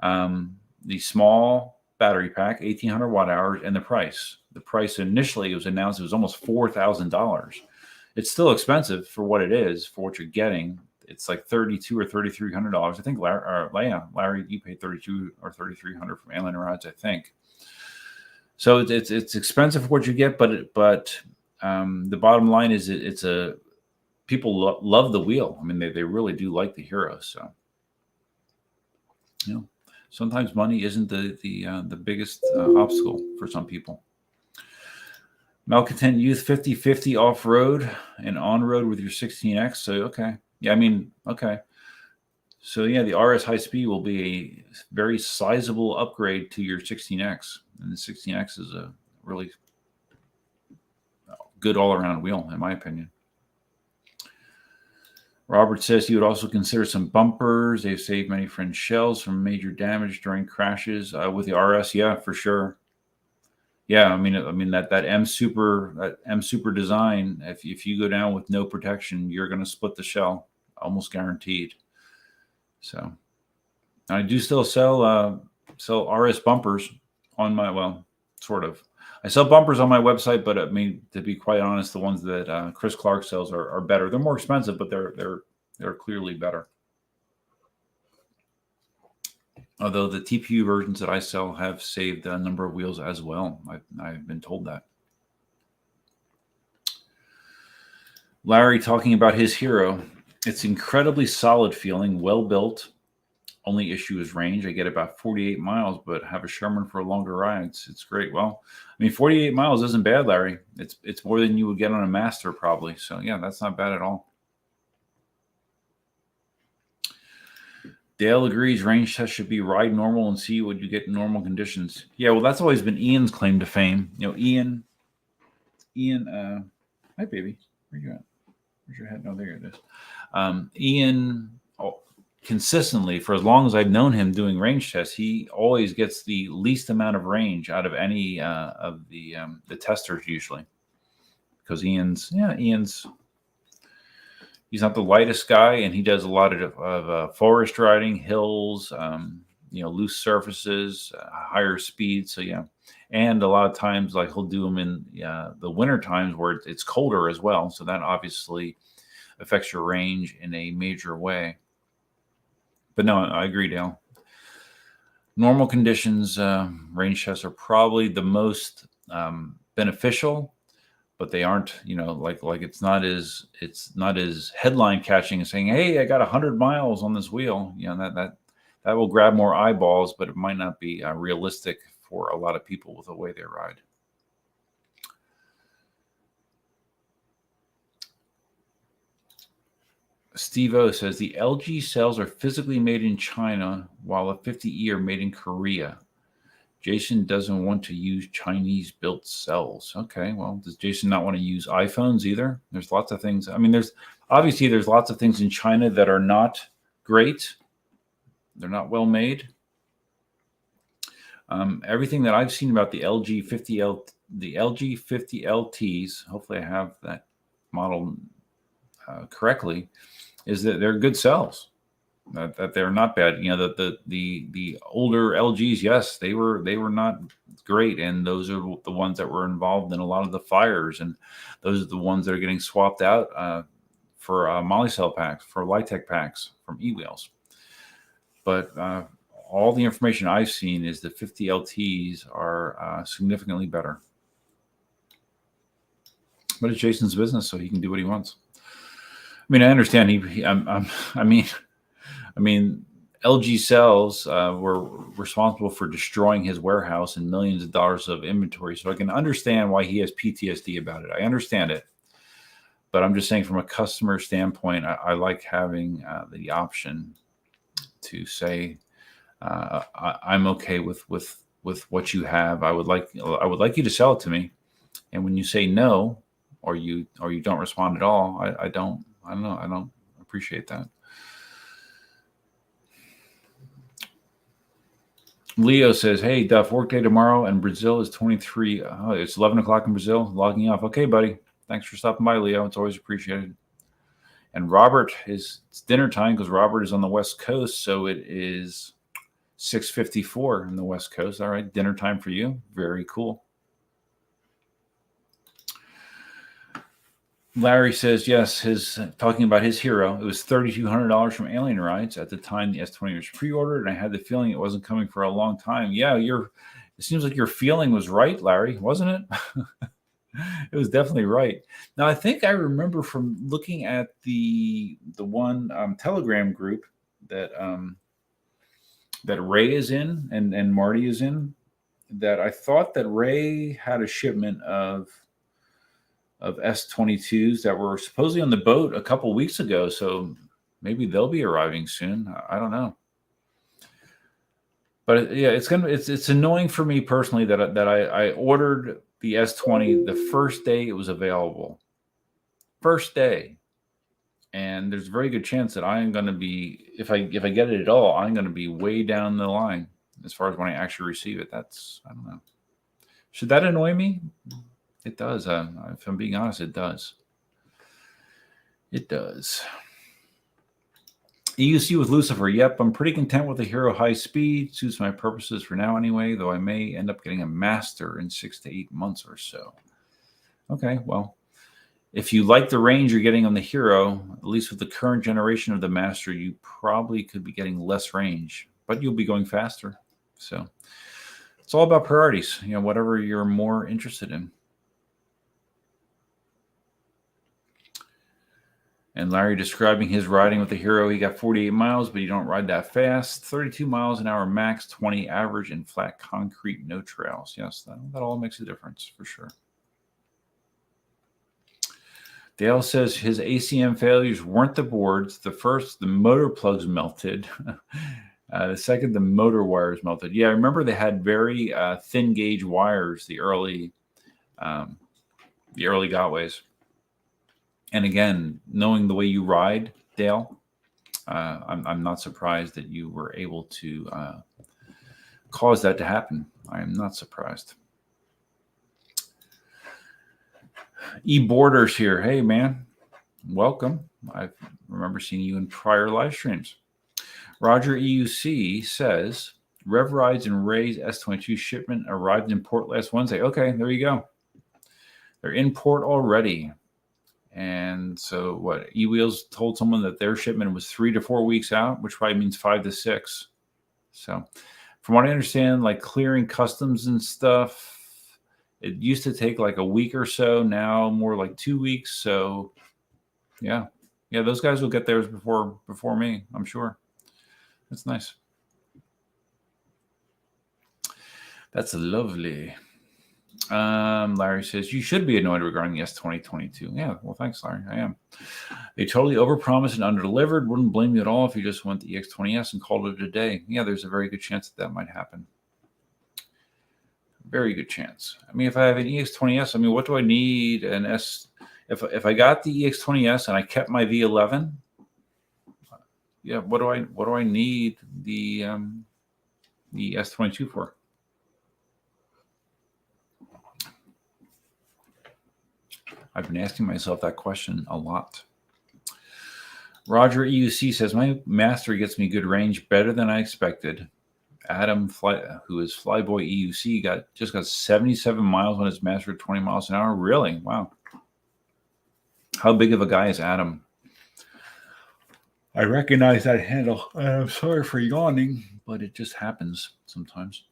The small battery pack, 1,800 watt hours, and the price. The price initially it was announced it was almost $4,000. It's still expensive for what it is, for what you're getting. It's like $3,200 or $3,300. I think Larry, you paid $3,200 or $3,300 from Airline Rides, I think. So it's expensive for what you get, but the bottom line is people love the wheel. They really do like the Hero. So sometimes money isn't the biggest obstacle for some people. Malcontent Youth 50/50 off-road and on-road with your 16X. So, okay. Yeah, okay. So, yeah, the RS High Speed will be a very sizable upgrade to your 16X. And the 16X is a really good all-around wheel, in my opinion. Robert says he would also consider some bumpers. They've saved many friends' shells from major damage during crashes with the RS. Yeah, for sure. Yeah, that M Super design. If you go down with no protection, you're going to split the shell, almost guaranteed. So, I do still sell RS bumpers on my sort of. I sell bumpers on my website, but to be quite honest, the ones that Chris Clark sells are better. They're more expensive, but they're clearly better. Although the TPU versions that I sell have saved a number of wheels as well. I've been told that. Larry talking about his Hero. It's incredibly solid feeling, well built. Only issue is range. I get about 48 miles, but have a Sherman for longer rides. It's great. Well, 48 miles isn't bad, Larry. It's more than you would get on a Master probably. So yeah, that's not bad at all. Dale agrees range test should be ride normal and see what you get in normal conditions. Yeah, well, that's always been Ian's claim to fame. Ian, hi, baby. Where you at? Where's your head? Oh, there it is. Ian, consistently, for as long as I've known him doing range tests, he always gets the least amount of range out of any of the testers usually. Because Ian's he's not the lightest guy, and he does a lot of forest riding, hills, loose surfaces, higher speed. So yeah, and a lot of times, like he'll do them in the winter times where it's colder as well. So that obviously affects your range in a major way. But no, I agree, Dale. Normal conditions, range tests are probably the most beneficial. But they aren't, like it's not as headline catching as saying, "Hey, I got 100 miles on this wheel." That will grab more eyeballs, but it might not be realistic for a lot of people with the way they ride. Steve O says the LG cells are physically made in China, while the 50E are made in Korea. Jason doesn't want to use Chinese-built cells. Okay, well, does Jason not want to use iPhones either? There's lots of things. There's lots of things in China that are not great. They're not well made. Everything that I've seen about the LG 50 LTs, hopefully I have that model correctly, is that they're good cells. That they're not bad. The older LGs, yes, they were not great, and those are the ones that were involved in a lot of the fires, and those are the ones that are getting swapped out for Molicel packs, for Litec packs from eWheels. But all the information I've seen is the 50 LTs are significantly better. But it's Jason's business, so he can do what he wants. I mean, I understand. I mean, LG cells were responsible for destroying his warehouse and millions of dollars of inventory. So I can understand why he has PTSD about it. I understand it. But I'm just saying from a customer standpoint, I like having the option to say, I'm okay with what you have. I would like you to sell it to me. And when you say no, or you don't respond at all, I don't appreciate that. Leo says, hey, Duff, workday tomorrow, and Brazil is 23. It's 11 o'clock in Brazil. Logging off. Okay, buddy. Thanks for stopping by, Leo. It's always appreciated. And Robert, it's dinner time because Robert is on the West Coast, so it is 6:54 on the West Coast. All right, dinner time for you. Very cool. Larry says, yes, talking about his hero, it was $3,200 from Alien Rides at the time the S20 was pre-ordered, and I had the feeling it wasn't coming for a long time. Yeah, it seems like your feeling was right, Larry, wasn't it? It was definitely right. Now, I think I remember from looking at the one Telegram group that Ray is in and Marty is in, that I thought that Ray had a shipment of S22s that were supposedly on the boat a couple weeks ago. So maybe they'll be arriving soon. I don't know. But yeah, it's annoying for me personally that I ordered the S20 the first day it was available. First day. And there's a very good chance that I am going to be, if I get it at all, I'm going to be way down the line as far as when I actually receive it. I don't know. Should that annoy me? It does. If I'm being honest, it does. It does. EUC with Lucifer. Yep, I'm pretty content with the Hero High Speed. Suits my purposes for now anyway, though I may end up getting a Master in 6 to 8 months or so. Okay, well, if you like the range you're getting on the Hero, at least with the current generation of the Master, you probably could be getting less range, but you'll be going faster. So it's all about priorities, whatever you're more interested in. And Larry describing his riding with the Hero. He got 48 miles, but you don't ride that fast. 32 miles an hour max, 20 average in flat concrete, no trails. Yes, that all makes a difference for sure. Dale says his ACM failures weren't the boards. The first, the motor plugs melted. The second, the motor wires melted. Yeah, I remember they had very thin gauge wires, the early Gotways. And again, knowing the way you ride, Dale, I'm not surprised that you were able to cause that to happen. I am not surprised. E-Borders here. Hey, man. Welcome. I remember seeing you in prior live streams. Roger EUC says, Rev Rides and Ray's S22 shipment arrived in port last Wednesday. Okay, there you go. They're in port already. And so what? eWheels told someone that their shipment was 3 to 4 weeks out, which probably means 5 to 6. So from what I understand, like clearing customs and stuff, it used to take like a week or so. Now more like 2 weeks. So yeah, those guys will get theirs before me, I'm sure. That's nice. That's lovely. Larry says, you should be annoyed regarding the S2022. Yeah, well, thanks, Larry. I am. They totally overpromised and underdelivered. Wouldn't blame you at all if you just went the EX20S and called it a day. Yeah, there's a very good chance that might happen. Very good chance. I mean, if I have an EX20S, I mean, what do I need an S? If I got the EX20S and I kept my V11, Yeah, what do I need the S22 for? I've been asking myself that question a lot. Roger EUC says, my master gets me good range, better than I expected. Adam, who is Flyboy EUC, just got 77 miles on his master at 20 miles an hour. Really? Wow. How big of a guy is Adam? I recognize that handle. I'm sorry for yawning, but it just happens sometimes.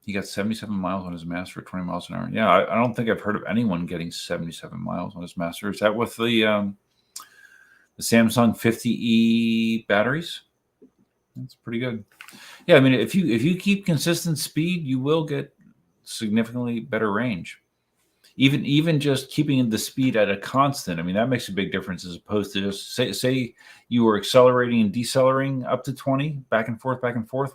He got 77 miles on his master at 20 miles an hour. Yeah, I don't think I've heard of anyone getting 77 miles on his master. Is that with the Samsung 50E batteries? That's pretty good. Yeah, I mean, if you keep consistent speed, you will get significantly better range. Even just keeping the speed at a constant, I mean, that makes a big difference as opposed to just say you were accelerating and decelerating up to 20, back and forth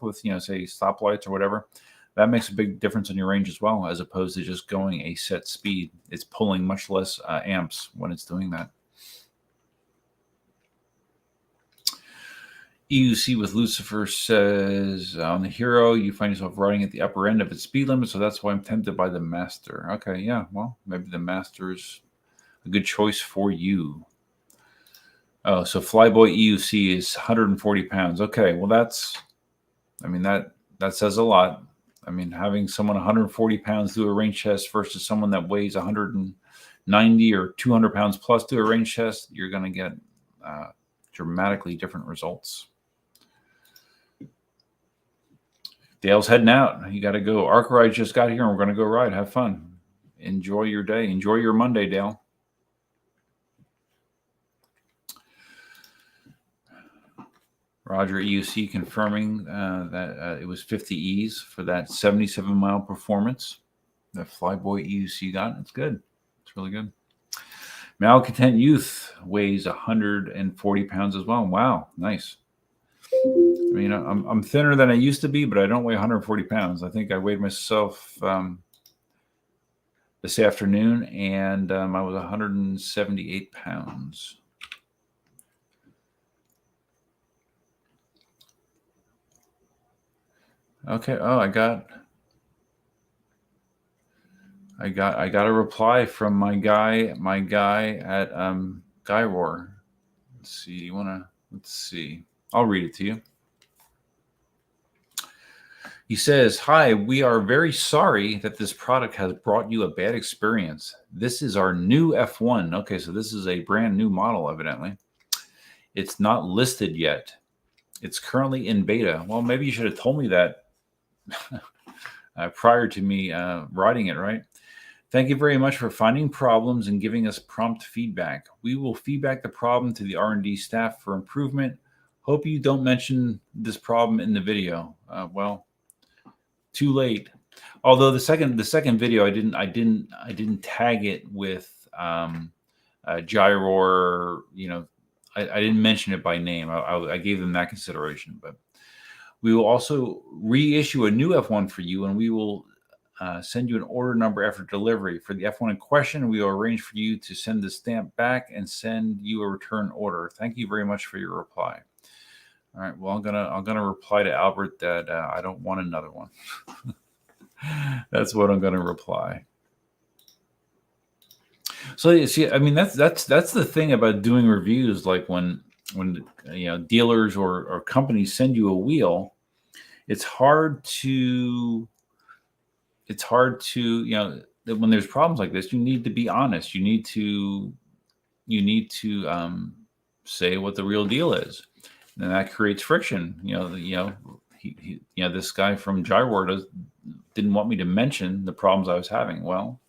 with, say stoplights or whatever. That makes a big difference in your range as well, as opposed to just going a set speed. It's pulling much less amps when it's doing that. EUC with Lucifer says, on the Hero, you find yourself riding at the upper end of its speed limit, so that's why I'm tempted by the Master. Okay, yeah, well, maybe the Master's a good choice for you. Oh, so Flyboy EUC is 140 pounds. Okay, well, that says a lot. I mean, having someone 140 pounds do a range test versus someone that weighs 190 or 200 pounds plus do a range test, you're going to get dramatically different results. Dale's heading out. You got to go. Arc Ride just got here, and we're going to go ride. Have fun. Enjoy your day. Enjoy your Monday, Dale. Roger EUC confirming that it was 50 E's for that 77-mile performance that Flyboy EUC got. It's good. It's really good. Malcontent Youth weighs 140 pounds as well. Wow, nice. I mean, I'm thinner than I used to be, but I don't weigh 140 pounds. I think I weighed myself this afternoon, and I was 178 pounds. Okay. Oh, I got a reply from my guy at Guy Roar. Let's see. Let's see. I'll read it to you. He says, "Hi, we are very sorry that this product has brought you a bad experience. This is our new F1." Okay, so this is a brand new model, evidently. It's not listed yet. It's currently in beta. Well, maybe you should have told me that prior to me riding it, right? Thank you very much for finding problems and giving us prompt feedback. We will feedback the problem to the R&D staff for improvement. Hope you don't mention this problem in the video. Well, too late. Although the second video, I didn't tag it with Gyro. I didn't mention it by name. I gave them that consideration, but we will also reissue a new F1 for you, and we will send you an order number after delivery. For the F1 in question, we will arrange for you to send the stamp back and send you a return order. Thank you very much for your reply. All right, well, I'm gonna reply to Albert that I don't want another one. That's what I'm gonna reply. So you see, I mean, that's the thing about doing reviews. Like when dealers or companies send you a wheel, it's hard to when there's problems like this, you need to be honest. You need to say what the real deal is, and that creates friction. This guy from Gyro didn't want me to mention the problems I was having. Well,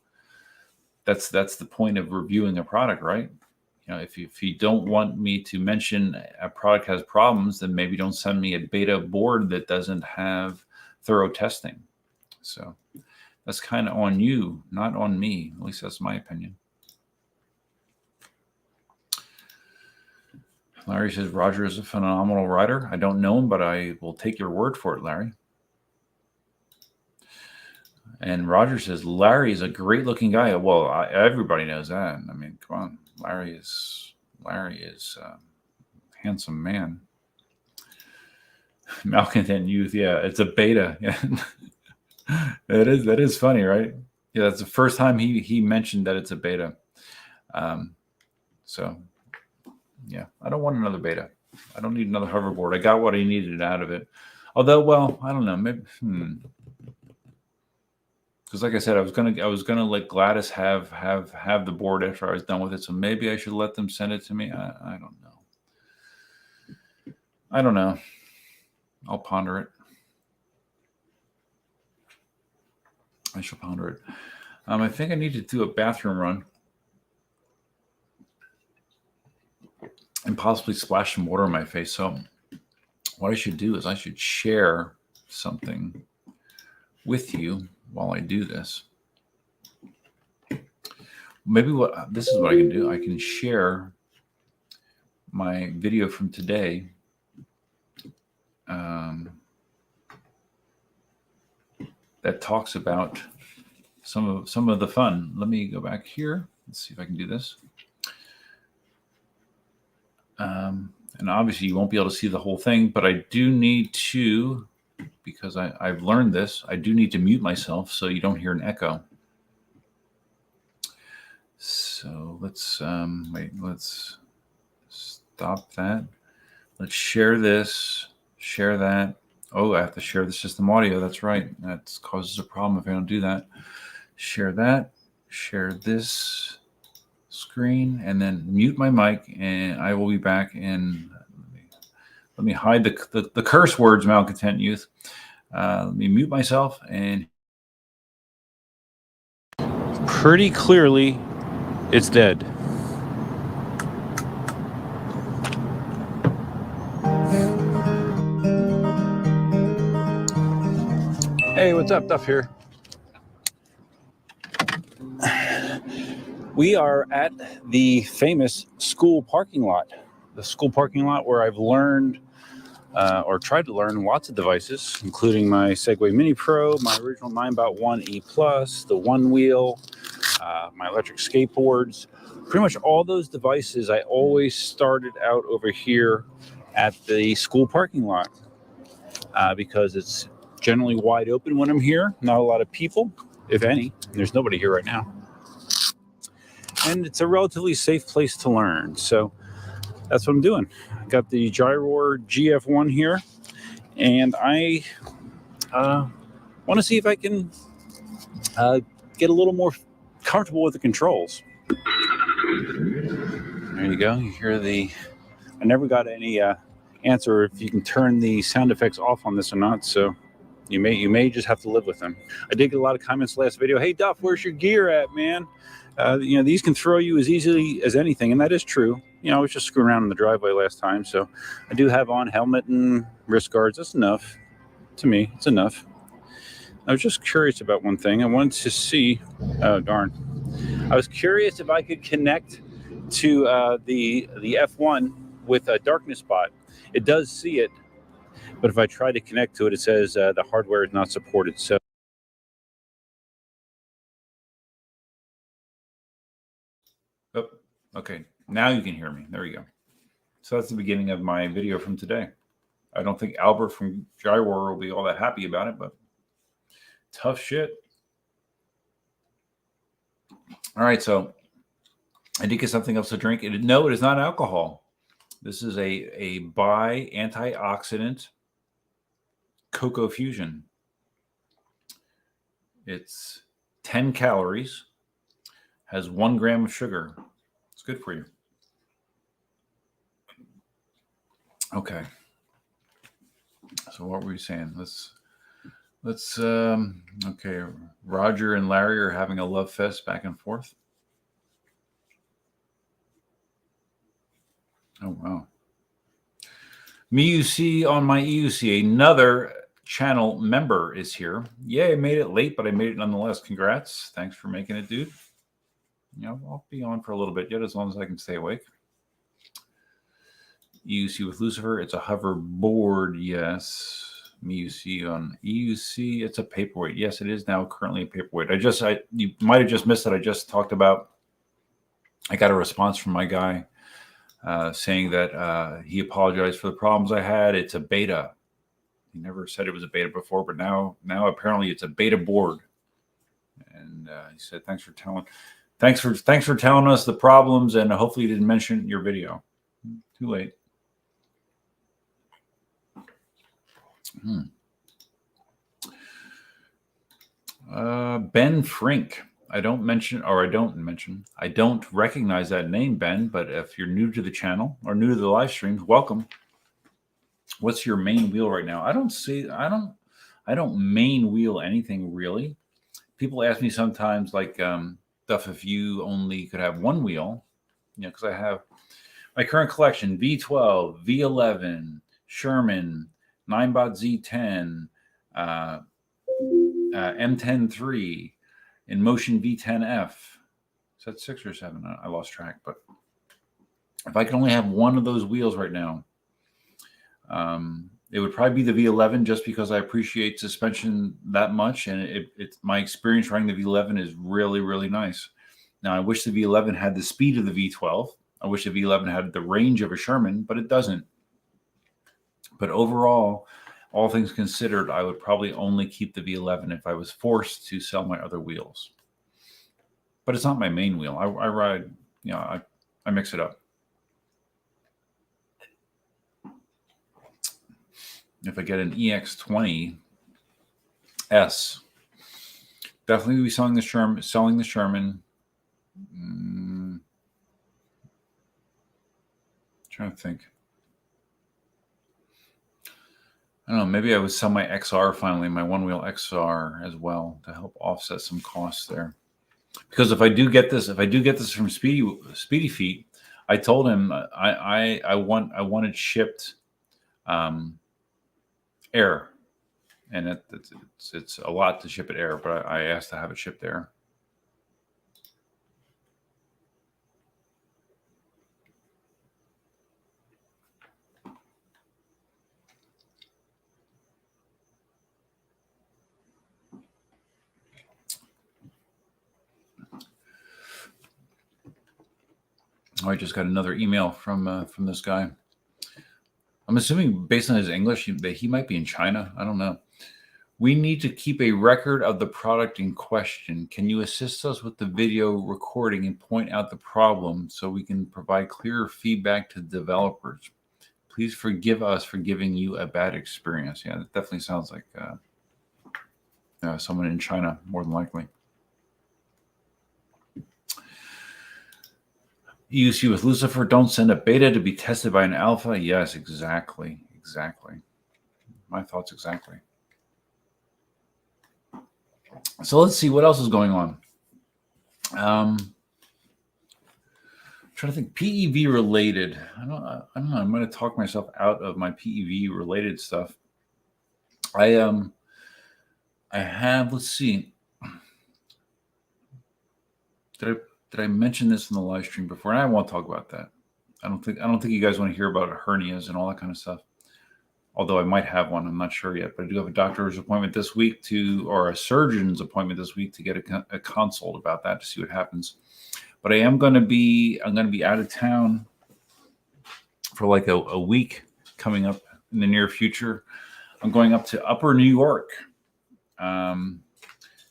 that's the point of reviewing a product, right? If you don't want me to mention a product has problems, then maybe don't send me a beta board that doesn't have thorough testing. So that's kind of on you, not on me. At least that's my opinion. Larry says, Roger is a phenomenal rider. I don't know him, but I will take your word for it, Larry. And Roger says, Larry is a great looking guy. Well, everybody knows that. I mean, come on. Larry is Handsome man. Malcontent youth. Yeah, it's a beta. Yeah. That is funny, right? Yeah, that's the first time he mentioned that it's a beta. So yeah, I don't want another beta. I don't need another hoverboard. I got what I needed out of it. Although, well, I don't know. Maybe because like I said, I was gonna let Gladys have the board after I was done with it. So maybe I should let them send it to me. I don't know. I don't know. I'll ponder it. I shall ponder it. I think I need to do a bathroom run and possibly splash some water on my face. So what I should do is I should share something with you while I do this. Maybe this is what I can do. I can share my video from today. That talks about some of the fun. Let me go back here. Let's see if I can do this. And obviously you won't be able to see the whole thing, but I do need to, because I've learned this, I do need to mute myself so you don't hear an echo. So let's wait, let's stop that. Let's share this, share that. Oh, I have to share the system audio. That's right. That causes a problem if I don't do that. Share that, share this screen, and then mute my mic, and I will be back. And let me hide the curse words, malcontent youth. Let me mute myself, and pretty clearly it's dead. Hey, what's up, Duff here? We are at the famous school parking lot. The school parking lot where I've learned or tried to learn lots of devices, including my Segway Mini Pro, my original Ninebot 1E+, the one wheel, my electric skateboards. Pretty much all those devices, I always started out over here at the school parking lot because it's generally wide open when I'm here. Not a lot of people, if any. There's nobody here right now. And it's a relatively safe place to learn. So that's what I'm doing. I got the Gyro GF1 here, and I want to see if I can get a little more comfortable with the controls. There you go. You hear I never got any answer if you can turn the sound effects off on this or not. So you may just have to live with them. I did get a lot of comments last video. Hey Duff, where's your gear at, man? These can throw you as easily as anything, and that is true. I was just screwing around in the driveway last time, so I do have on helmet and wrist guards. That's enough. To me, it's enough. I was just curious about one thing. I wanted to see. Oh darn! I was curious if I could connect to the F1 with a darkness bot. It does see it, but if I try to connect to it, it says the hardware is not supported. So. Oh, okay. Now you can hear me. There we go. So that's the beginning of my video from today. I don't think Albert from Gyro will be all that happy about it, but tough shit. All right, so I did get something else to drink. No, it is not alcohol. This is a Bai antioxidant cocoa fusion. It's 10 calories, has 1 gram of sugar. It's good for you. Okay. So what were we saying? Let's okay. Roger and Larry are having a love fest back and forth. Oh wow. MeUC on my EUC, another channel member is here. Yeah, I made it late, but I made it nonetheless. Congrats. Thanks for making it, dude. I'll be on for a little bit yet, as long as I can stay awake. EUC with Lucifer. It's a hoverboard. Yes. MeUC on EUC. It's a paperweight. Yes, it is now currently a paperweight. You might have just missed it. I just talked about, I got a response from my guy saying that he apologized for the problems I had. It's a beta. He never said it was a beta before, but now apparently it's a beta board. And he said, thanks for telling us the problems, and hopefully you didn't mention your video. Too late. Ben Frink. I don't recognize that name, Ben, but if you're new to the channel or new to the live streams, welcome. What's your main wheel right now? I don't main wheel anything really. People ask me sometimes, like, stuff, if you only could have one wheel, because I have my current collection: V12, V11, Sherman, Ninebot Z10, M10-3, Inmotion V10F. Is that 6 or 7? I lost track. But if I could only have one of those wheels right now, it would probably be the V11, just because I appreciate suspension that much, and it's my experience running the V11 is really, really nice. Now, I wish the V11 had the speed of the V12. I wish the V11 had the range of a Sherman, but it doesn't. But overall, all things considered, I would probably only keep the V11 if I was forced to sell my other wheels. But it's not my main wheel. I ride, I mix it up. If I get an EX20S, definitely be selling the Sherman. Trying to think. I don't know. Maybe I would sell my XR finally, my one-wheel XR as well, to help offset some costs there. Because if I do get this from Speedy Feet, I told him I wanted shipped air, and it's a lot to ship it air, but I asked to have it shipped air. I just got another email from this guy. I'm assuming, based on his English, that he might be in China. I don't know. We need to keep a record of the product in question. Can you assist us with the video recording and point out the problem so we can provide clearer feedback to developers? Please forgive us for giving you a bad experience. Yeah, that definitely sounds like someone in China, more than likely. EUC with Lucifer, don't send a beta to be tested by an alpha. Yes, exactly. My thoughts exactly. So let's see what else is going on. I'm trying to think. PEV related. I don't know. I'm going to talk myself out of my PEV related stuff. I have. Let's see. Did I mention this in the live stream before? And I won't talk about that. I don't think you guys want to hear about hernias and all that kind of stuff. Although I might have one, I'm not sure yet. But I do have a doctor's appointment this week or a surgeon's appointment this week to get a consult about that, to see what happens. But I'm going to be out of town for like a week coming up in the near future. I'm going up to Upper New York.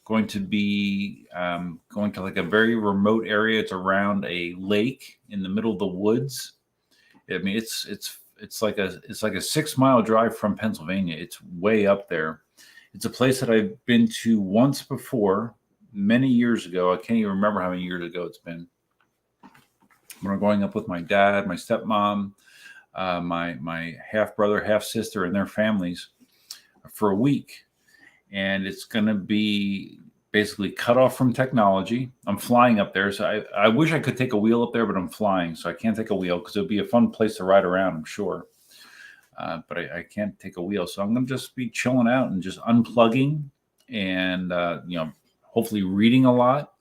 Going to be going to like a very remote area. It's around a lake in the middle of the woods. I mean, it's like a 6-mile drive from Pennsylvania. It's way up there. It's a place that I've been to once before, many years ago. I can't even remember how many years ago it's been. We're going up with my dad, my stepmom, my half brother, half sister, and their families for a week. And it's going to be basically cut off from technology. I'm flying up there. So I wish I could take a wheel up there, but I'm flying. So I can't take a wheel because it would be a fun place to ride around, I'm sure. But I can't take a wheel. So I'm going to just be chilling out and just unplugging and, hopefully reading a lot.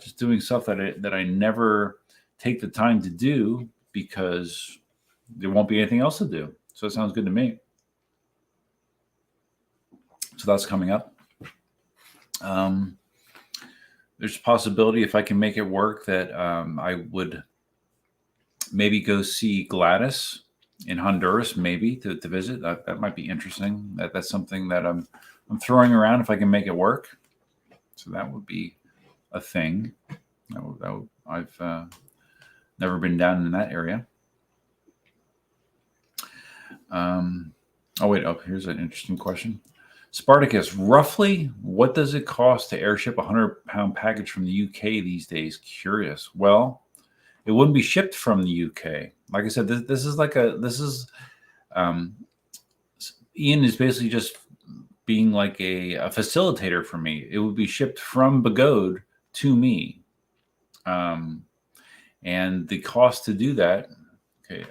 Just doing stuff that I never take the time to do because there won't be anything else to do. So it sounds good to me. So that's coming up. There's a possibility, if I can make it work, that I would Maybe go see Gladys in Honduras, maybe to visit. That might be interesting. That's something that I'm throwing around if I can make it work. So that would be a thing. I've never been down in that area. Here's an interesting question. Spartacus, roughly what does it cost to airship a 100-pound package from the UK these days? Curious. Well, it wouldn't be shipped from the UK. Like I said, Ian is basically just being like a facilitator for me. It would be shipped from Bagode to me. And the cost to do that, okay,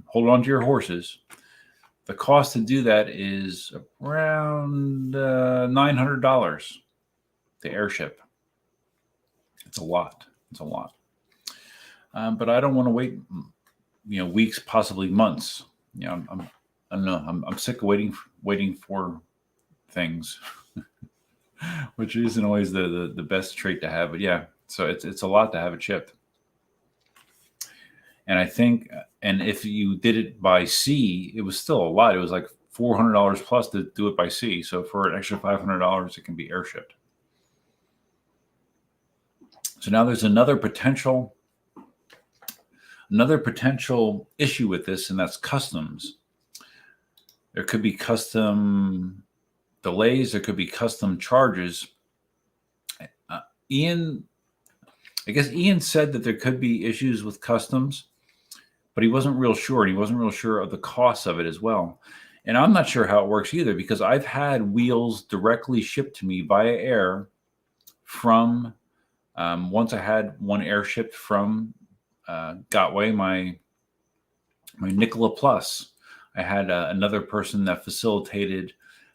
hold on to your horses. The cost to do that is around $900 to airship. It's a lot. But I don't want to wait, weeks, possibly months. I don't know. I'm sick of waiting for things, which isn't always the best trait to have. But yeah, so it's a lot to have it shipped. And I think, and if you did it by sea, it was still a lot. It was like $400 plus to do it by sea. So for an extra $500, it can be airshipped. So now there's another potential issue with this, and that's customs. There could be custom delays. There could be custom charges. Ian said that there could be issues with customs, but he wasn't real sure. And he wasn't real sure of the costs of it as well. And I'm not sure how it works either, because I've had wheels directly shipped to me via air from, once I had one air shipped from Gotway, my Nikola Plus. I had another person that facilitated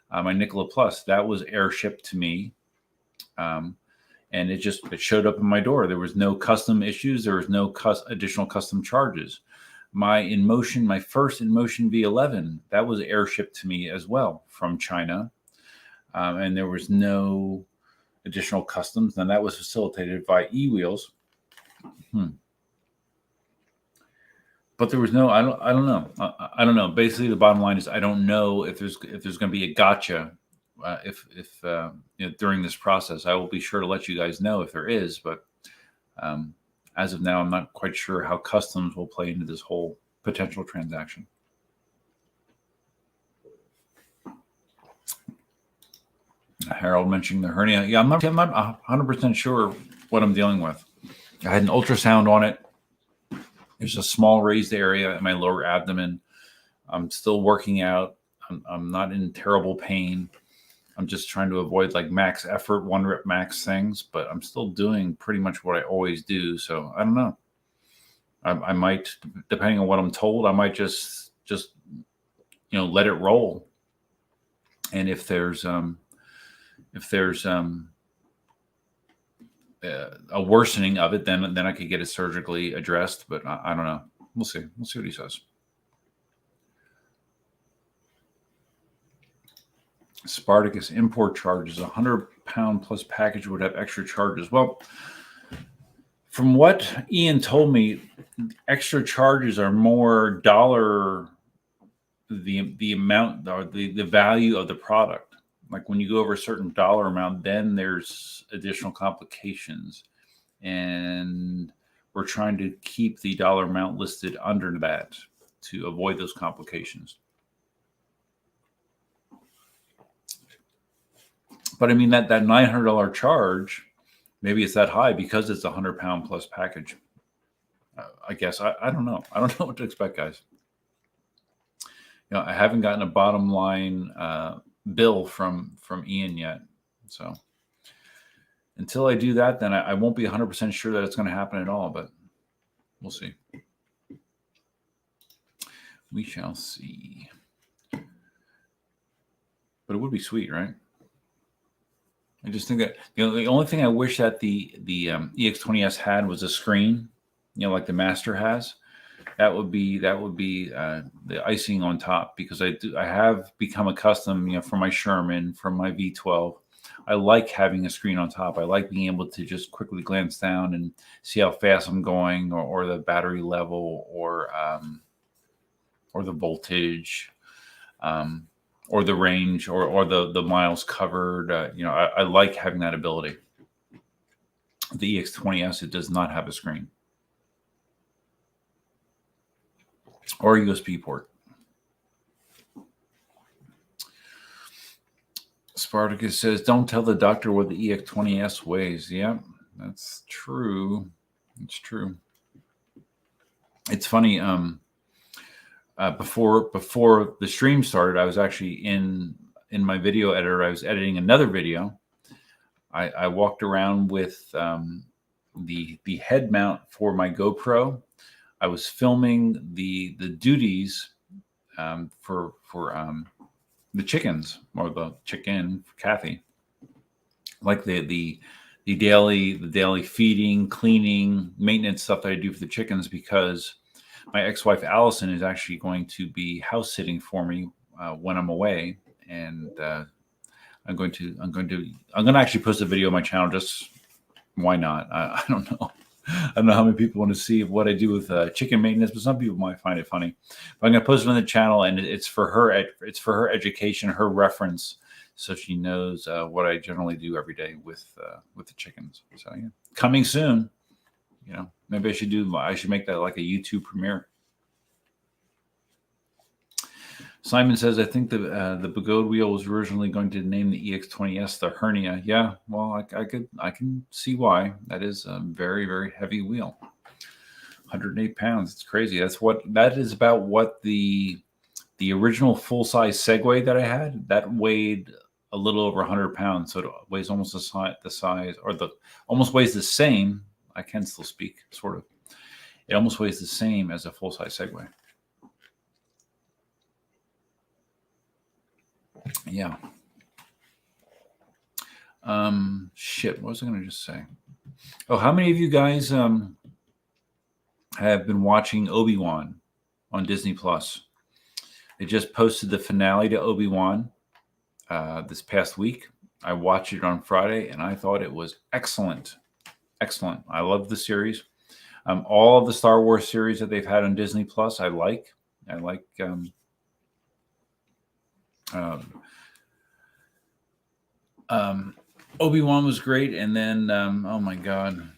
my Nikola Plus. That was air shipped to me. And it showed up in my door. There was no custom issues. There was no additional custom charges. My first Inmotion V11, that was airshipped to me as well from China. And there was no additional customs. And that was facilitated by eWheels. But there was no, I don't know. I don't know. Basically, the bottom line is I don't know if there's going to be a gotcha. During this process, I will be sure to let you guys know if there is. But as of now, I'm not quite sure how customs will play into this whole potential transaction. Harold mentioning the hernia. Yeah, I'm not 100% sure what I'm dealing with. I had an ultrasound on it. There's a small raised area in my lower abdomen. I'm still working out. I'm not in terrible pain. I'm just trying to avoid like max effort, 1 rep max things, but I'm still doing pretty much what I always do. So I don't know. I might, depending on what I'm told, I might just let it roll. And if there's a worsening of it, then I could get it surgically addressed. But I don't know. We'll see. We'll see what he says. Spartacus import charges, 100-pound plus package would have extra charges. Well, from what Ian told me, extra charges are more dollar, the amount or the value of the product. Like when you go over a certain dollar amount, then there's additional complications. And we're trying to keep the dollar amount listed under that to avoid those complications. But I mean, that $900 charge, maybe it's that high because it's a 100-pound plus package. I guess I don't know. I don't know what to expect, guys. I haven't gotten a bottom line bill from Ian yet. So until I do that, then I won't be 100% sure that it's going to happen at all. But we'll see. We shall see. But it would be sweet, right? I just think that the only thing I wish that the EX20S had was a screen, like the Master has. That would be the icing on top, because I have become accustomed, from my Sherman, from my V12, I like having a screen on top. I like being able to just quickly glance down and see how fast I'm going, or the battery level, or the voltage, or the range, or the miles covered. I like having that ability. The EX20S, it does not have a screen or a USB port. Spartacus says, "Don't tell the doctor what the EX20S weighs." Yeah, that's true. It's true. It's funny. Before the stream started, I was actually in my video editor. I was editing another video. I walked around with the head mount for my GoPro. I was filming the duties for the chickens, or the chicken for Kathy, like the daily feeding, cleaning, maintenance stuff that I do for the chickens, because my ex-wife Allison is actually going to be house sitting for me when I'm away, and I'm going to actually post a video on my channel. Just why not? I don't know. I don't know how many people want to see what I do with chicken maintenance, but some people might find it funny. But I'm going to post it on the channel, and it's for her. It's for her education, her reference, so she knows what I generally do every day with the chickens. So yeah, coming soon. Maybe I should make that like a YouTube premiere. Simon says, "I think the Begode wheel was originally going to name the EX20S the Hernia." Yeah, well, I can see why. That is a very, very heavy wheel. 108 pounds. It's crazy. That is about what the original full size Segway that I had, that weighed a little over 100 pounds. So it weighs almost the size, or almost weighs the same. I can still speak, sort of. It almost weighs the same as a full size Segway. Yeah. Shit. What was I going to just say? Oh, how many of you guys have been watching Obi-Wan on Disney Plus? They just posted the finale to Obi-Wan this past week. I watched it on Friday, and I thought it was excellent. Excellent. I love the series. All of the Star Wars series that they've had on Disney Plus, I like. Obi-Wan was great, and then oh my god,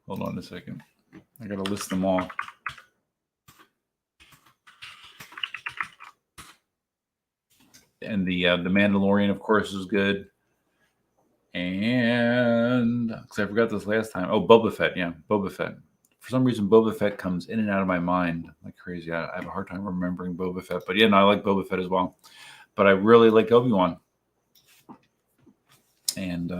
hold on a second, I gotta list them all. And the Mandalorian, of course, is good. And because I forgot this last time, Boba Fett. Yeah, Boba Fett. For some reason, Boba Fett comes in and out of my mind like crazy. I have a hard time remembering Boba Fett, but yeah, no, I like Boba Fett as well. But I really like Obi-Wan. And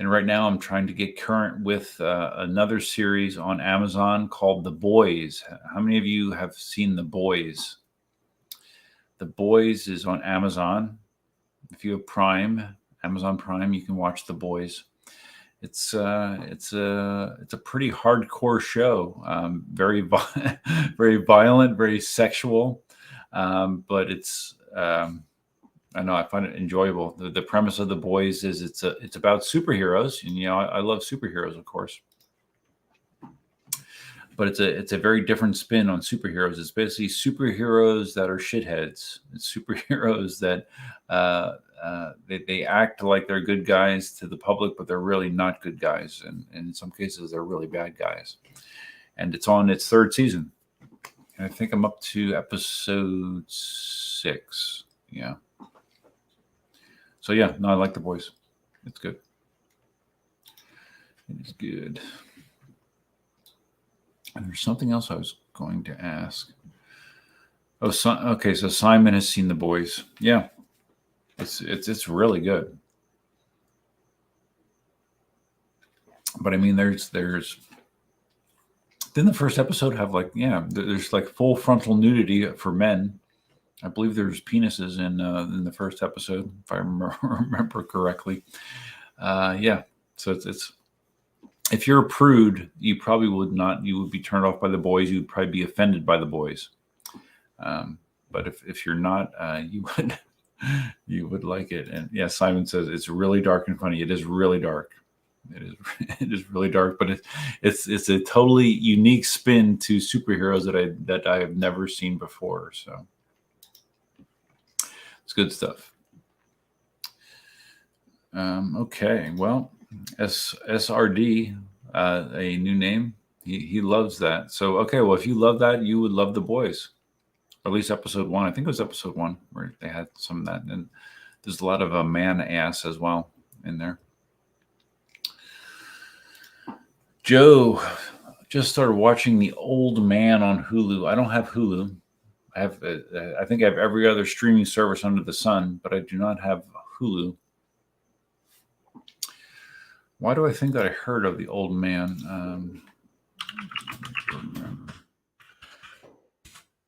right now I'm trying to get current with another series on Amazon called The Boys. How many of you have seen The Boys? The Boys is on Amazon. If you have Prime, Amazon Prime, you can watch The Boys. It's a pretty hardcore show. Very violent, very sexual. But it's I know I find it enjoyable. The premise of The Boys is it's about superheroes, and I love superheroes, of course. But it's a very different spin on superheroes. It's basically superheroes that are shitheads. It's superheroes that they act like they're good guys to the public, but they're really not good guys, and in some cases they're really bad guys. And it's on its third season. And I think I'm up to episode 6. Yeah. So yeah, no, I like The Boys. It's good. It is good. And there's something else I was going to ask. Oh, okay. So Simon has seen The Boys. Yeah, it's really good. But I mean, there's didn't the first episode have there's like full frontal nudity for men. I believe there's penises in the first episode, if I remember correctly. Yeah. So it's if you're a prude, you probably would not. You would be turned off by The Boys. You would probably be offended by The Boys. But if you're not, you would You would like it. And yeah, Simon says it's really dark and funny. It is really dark. It is really dark, but it's a totally unique spin to superheroes that I have never seen before. So it's good stuff. Okay, well, SRD, a new name. He loves that. So okay, well, if you love that, you would love The Boys, or at least episode 1. I think it was episode 1 where they had some of that, and there's a lot of man ass as well in there. Joe just started watching The Old Man on Hulu. I don't have Hulu. I think I have every other streaming service under the sun, but I do not have Hulu. Why do I think that I heard of The Old Man?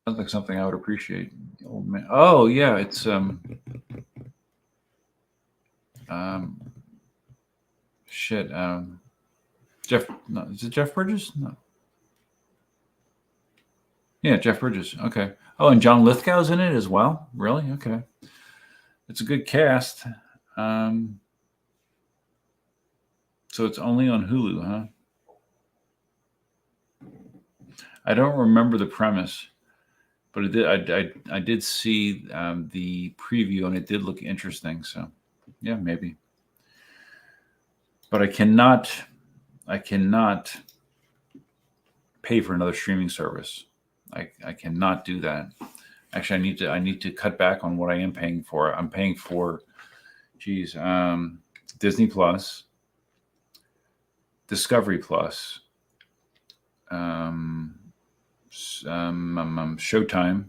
Sounds like something I would appreciate. The Old Man. Oh yeah, it's shit. Jeff. No, is it Jeff Bridges? No. Yeah, Jeff Bridges. Okay. Oh, and John Lithgow's in it as well. Really? Okay. It's a good cast. So it's only on Hulu, huh? I don't remember the premise, but it did. I did see the preview, and it did look interesting. So, yeah, maybe. But I cannot pay for another streaming service. I cannot do that. Actually, I need to cut back on what I am paying for. I'm paying for, Disney Plus, Discovery Plus, Showtime,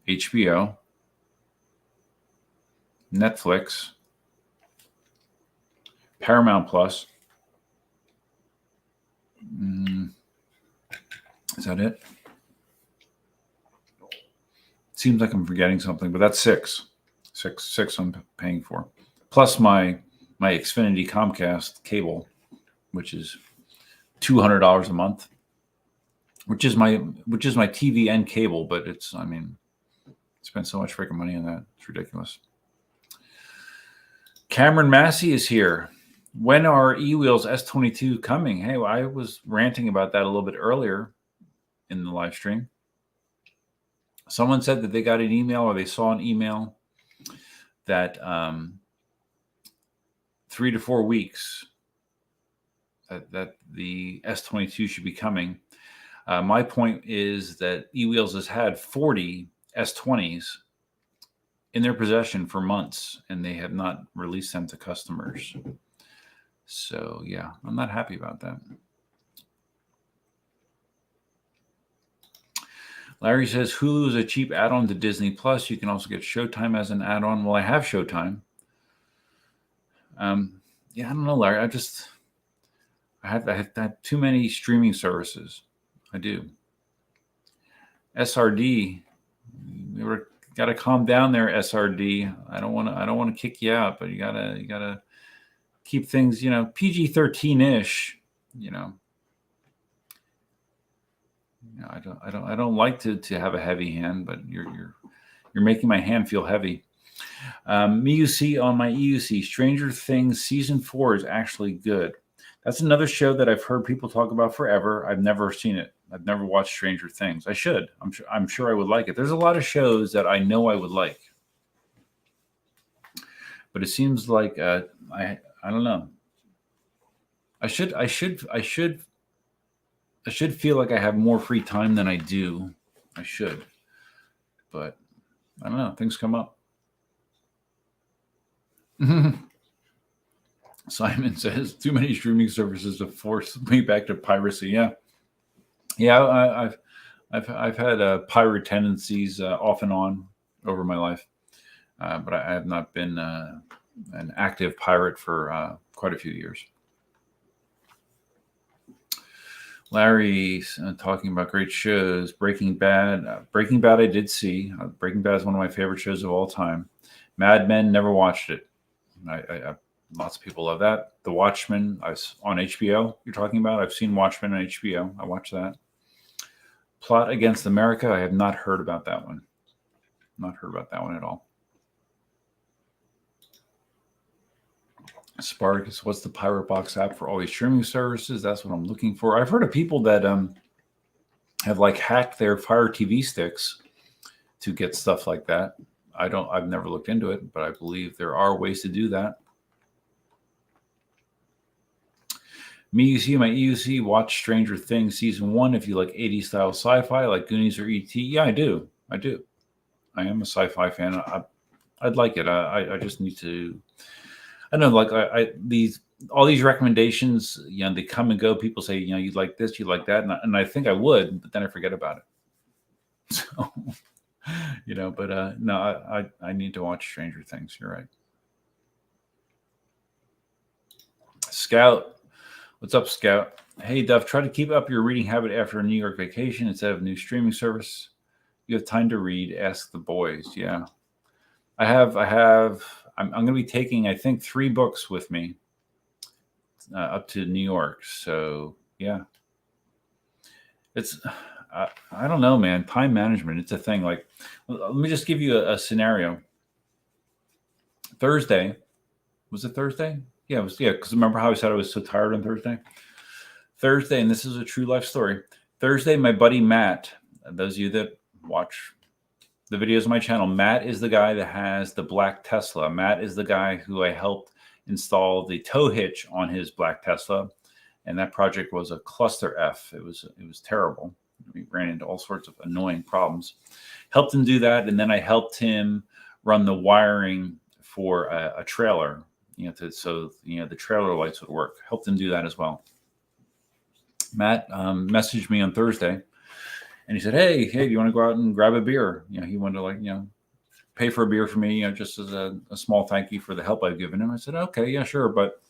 HBO, Netflix, Paramount Plus. Is that it? Seems like I'm forgetting something, but that's six I'm paying for, plus my Xfinity Comcast cable, which is $200 a month, which is my TV and cable. But I spend so much freaking money on that. It's ridiculous. Cameron Massey is here. When are eWheels S22 coming? Hey, I was ranting about that a little bit earlier in the live stream. Someone said that they got an email, or they saw an email, that 3 to 4 weeks that the S22 should be coming. My point is that eWheels has had 40 S20s in their possession for months, and they have not released them to customers. So yeah, I'm not happy about that. Larry says Hulu is a cheap add-on to Disney Plus. You can also get Showtime as an add-on. Well, I have Showtime. Yeah, I don't know, Larry. I have too many streaming services. I do. SRD, got to calm down there, SRD. I don't want to kick you out, but you gotta keep things, PG-13-ish. I don't like to have a heavy hand, but you're making my hand feel heavy. MeUC on my EUC, Stranger Things season 4 is actually good. That's another show that I've heard people talk about forever. I've never seen it. I've never watched Stranger Things. I should. I'm sure I would like it. There's a lot of shows that I know I would like, but it seems like I don't know. I should feel like I have more free time than I do. I should, but I don't know. Things come up. Simon says too many streaming services have forced me back to piracy. Yeah. I've had pirate tendencies off and on over my life, but I have not been an active pirate for quite a few years. Larry's talking about great shows. Breaking Bad. Breaking Bad I did see. Breaking Bad is one of my favorite shows of all time. Mad Men, never watched it. I lots of people love that. The Watchmen, I was on HBO. You're talking about? I've seen Watchmen on HBO. I watched that. Plot Against America. I have not heard about that one. Not heard about that one at all. Spartacus, what's the Pirate Box app for all these streaming services? That's what I'm looking for. I've heard of people that have like hacked their Fire TV sticks to get stuff like that. I've never looked into it, but I believe there are ways to do that. My EUC, watch Stranger Things season 1 if you like 80s style sci-fi, like Goonies or E.T. Yeah, I do. I am a sci-fi fan. I'd like it. I just need to. I don't know, like all these recommendations, they come and go. People say, you like this, you like that, and I think I would, but then I forget about it. So, but no, I need to watch Stranger Things. You're right. Scout, what's up, Scout? Hey, Duff, try to keep up your reading habit after a New York vacation instead of a new streaming service. You have time to read. Ask the boys. Yeah, I have. I'm going to be taking, I think, 3 books with me up to New York. So, yeah. It's, I don't know, man. Time management, it's a thing. Like, let me just give you a scenario. Thursday. Was it Thursday? Yeah, it was. Yeah, because remember how I said I was so tired on Thursday? Thursday, and this is a true life story. Thursday, my buddy Matt, those of you that watch the videos on my channel, Matt is the guy that has the black Tesla. Matt is the guy who I helped install the tow hitch on his black Tesla, and that project was a cluster F. It was terrible. We ran into all sorts of annoying problems. Helped him do that, and then I helped him run the wiring for a trailer, so the trailer lights would work. Helped him do that as well. Matt messaged me on Thursday. And he said, hey, do you want to go out and grab a beer? He wanted to pay for a beer for me, just as a small thank you for the help I've given him. I said, okay, yeah, sure. But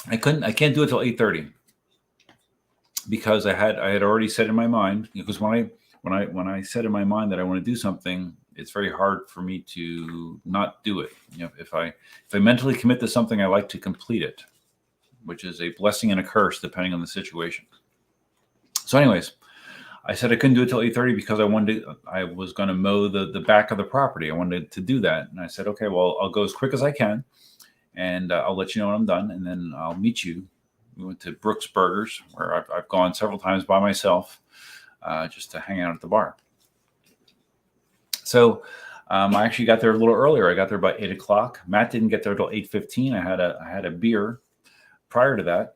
I can't do it till 8:30 because I had already set in my mind, because when I set in my mind that I want to do something, it's very hard for me to not do it. If I mentally commit to something, I like to complete it, which is a blessing and a curse depending on the situation. So anyways, I said I couldn't do it till 8:30 because I was going to mow the back of the property. I wanted to do that. And I said, okay, well, I'll go as quick as I can, and I'll let you know when I'm done, and then I'll meet you. We went to Brooks Burgers, where I've gone several times by myself just to hang out at the bar. So I actually got there a little earlier. I got there about 8 o'clock. Matt didn't get there till 8:15. I had a beer prior to that.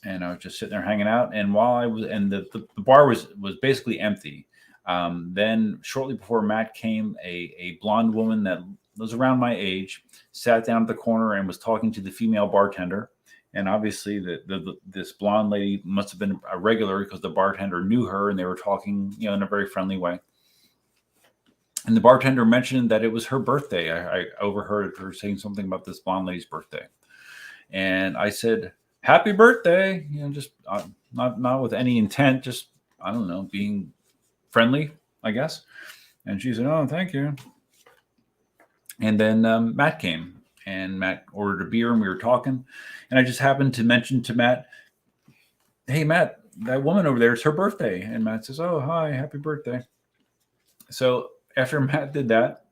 And I was just sitting there hanging out. And while I was, and the bar was basically empty. Then shortly before Matt came, a blonde woman that was around my age sat down at the corner and was talking to the female bartender. And obviously this blonde lady must have been a regular because the bartender knew her and they were talking, in a very friendly way. And the bartender mentioned that it was her birthday. I overheard her saying something about this blonde lady's birthday. And I said, happy birthday, just not with any intent, just, I don't know, being friendly, I guess. And she said, oh, thank you. And then Matt came, and Matt ordered a beer, and we were talking. And I just happened to mention to Matt, hey, Matt, that woman over there, it's her birthday. And Matt says, oh, hi, happy birthday. So after Matt did that,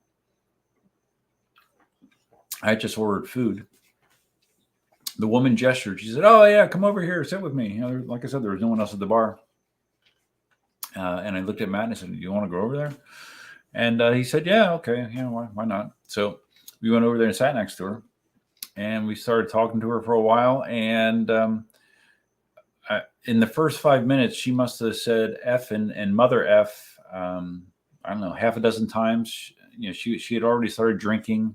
I just ordered food. The woman gestured. She said, oh, yeah, come over here. Sit with me. Like I said, there was no one else at the bar. And I looked at Matt and I said, do you want to go over there? And he said, yeah, okay. Why not? So we went over there and sat next to her. And we started talking to her for a while. And in the first 5 minutes, she must have said F and mother F, I don't know, half a dozen times. She had already started drinking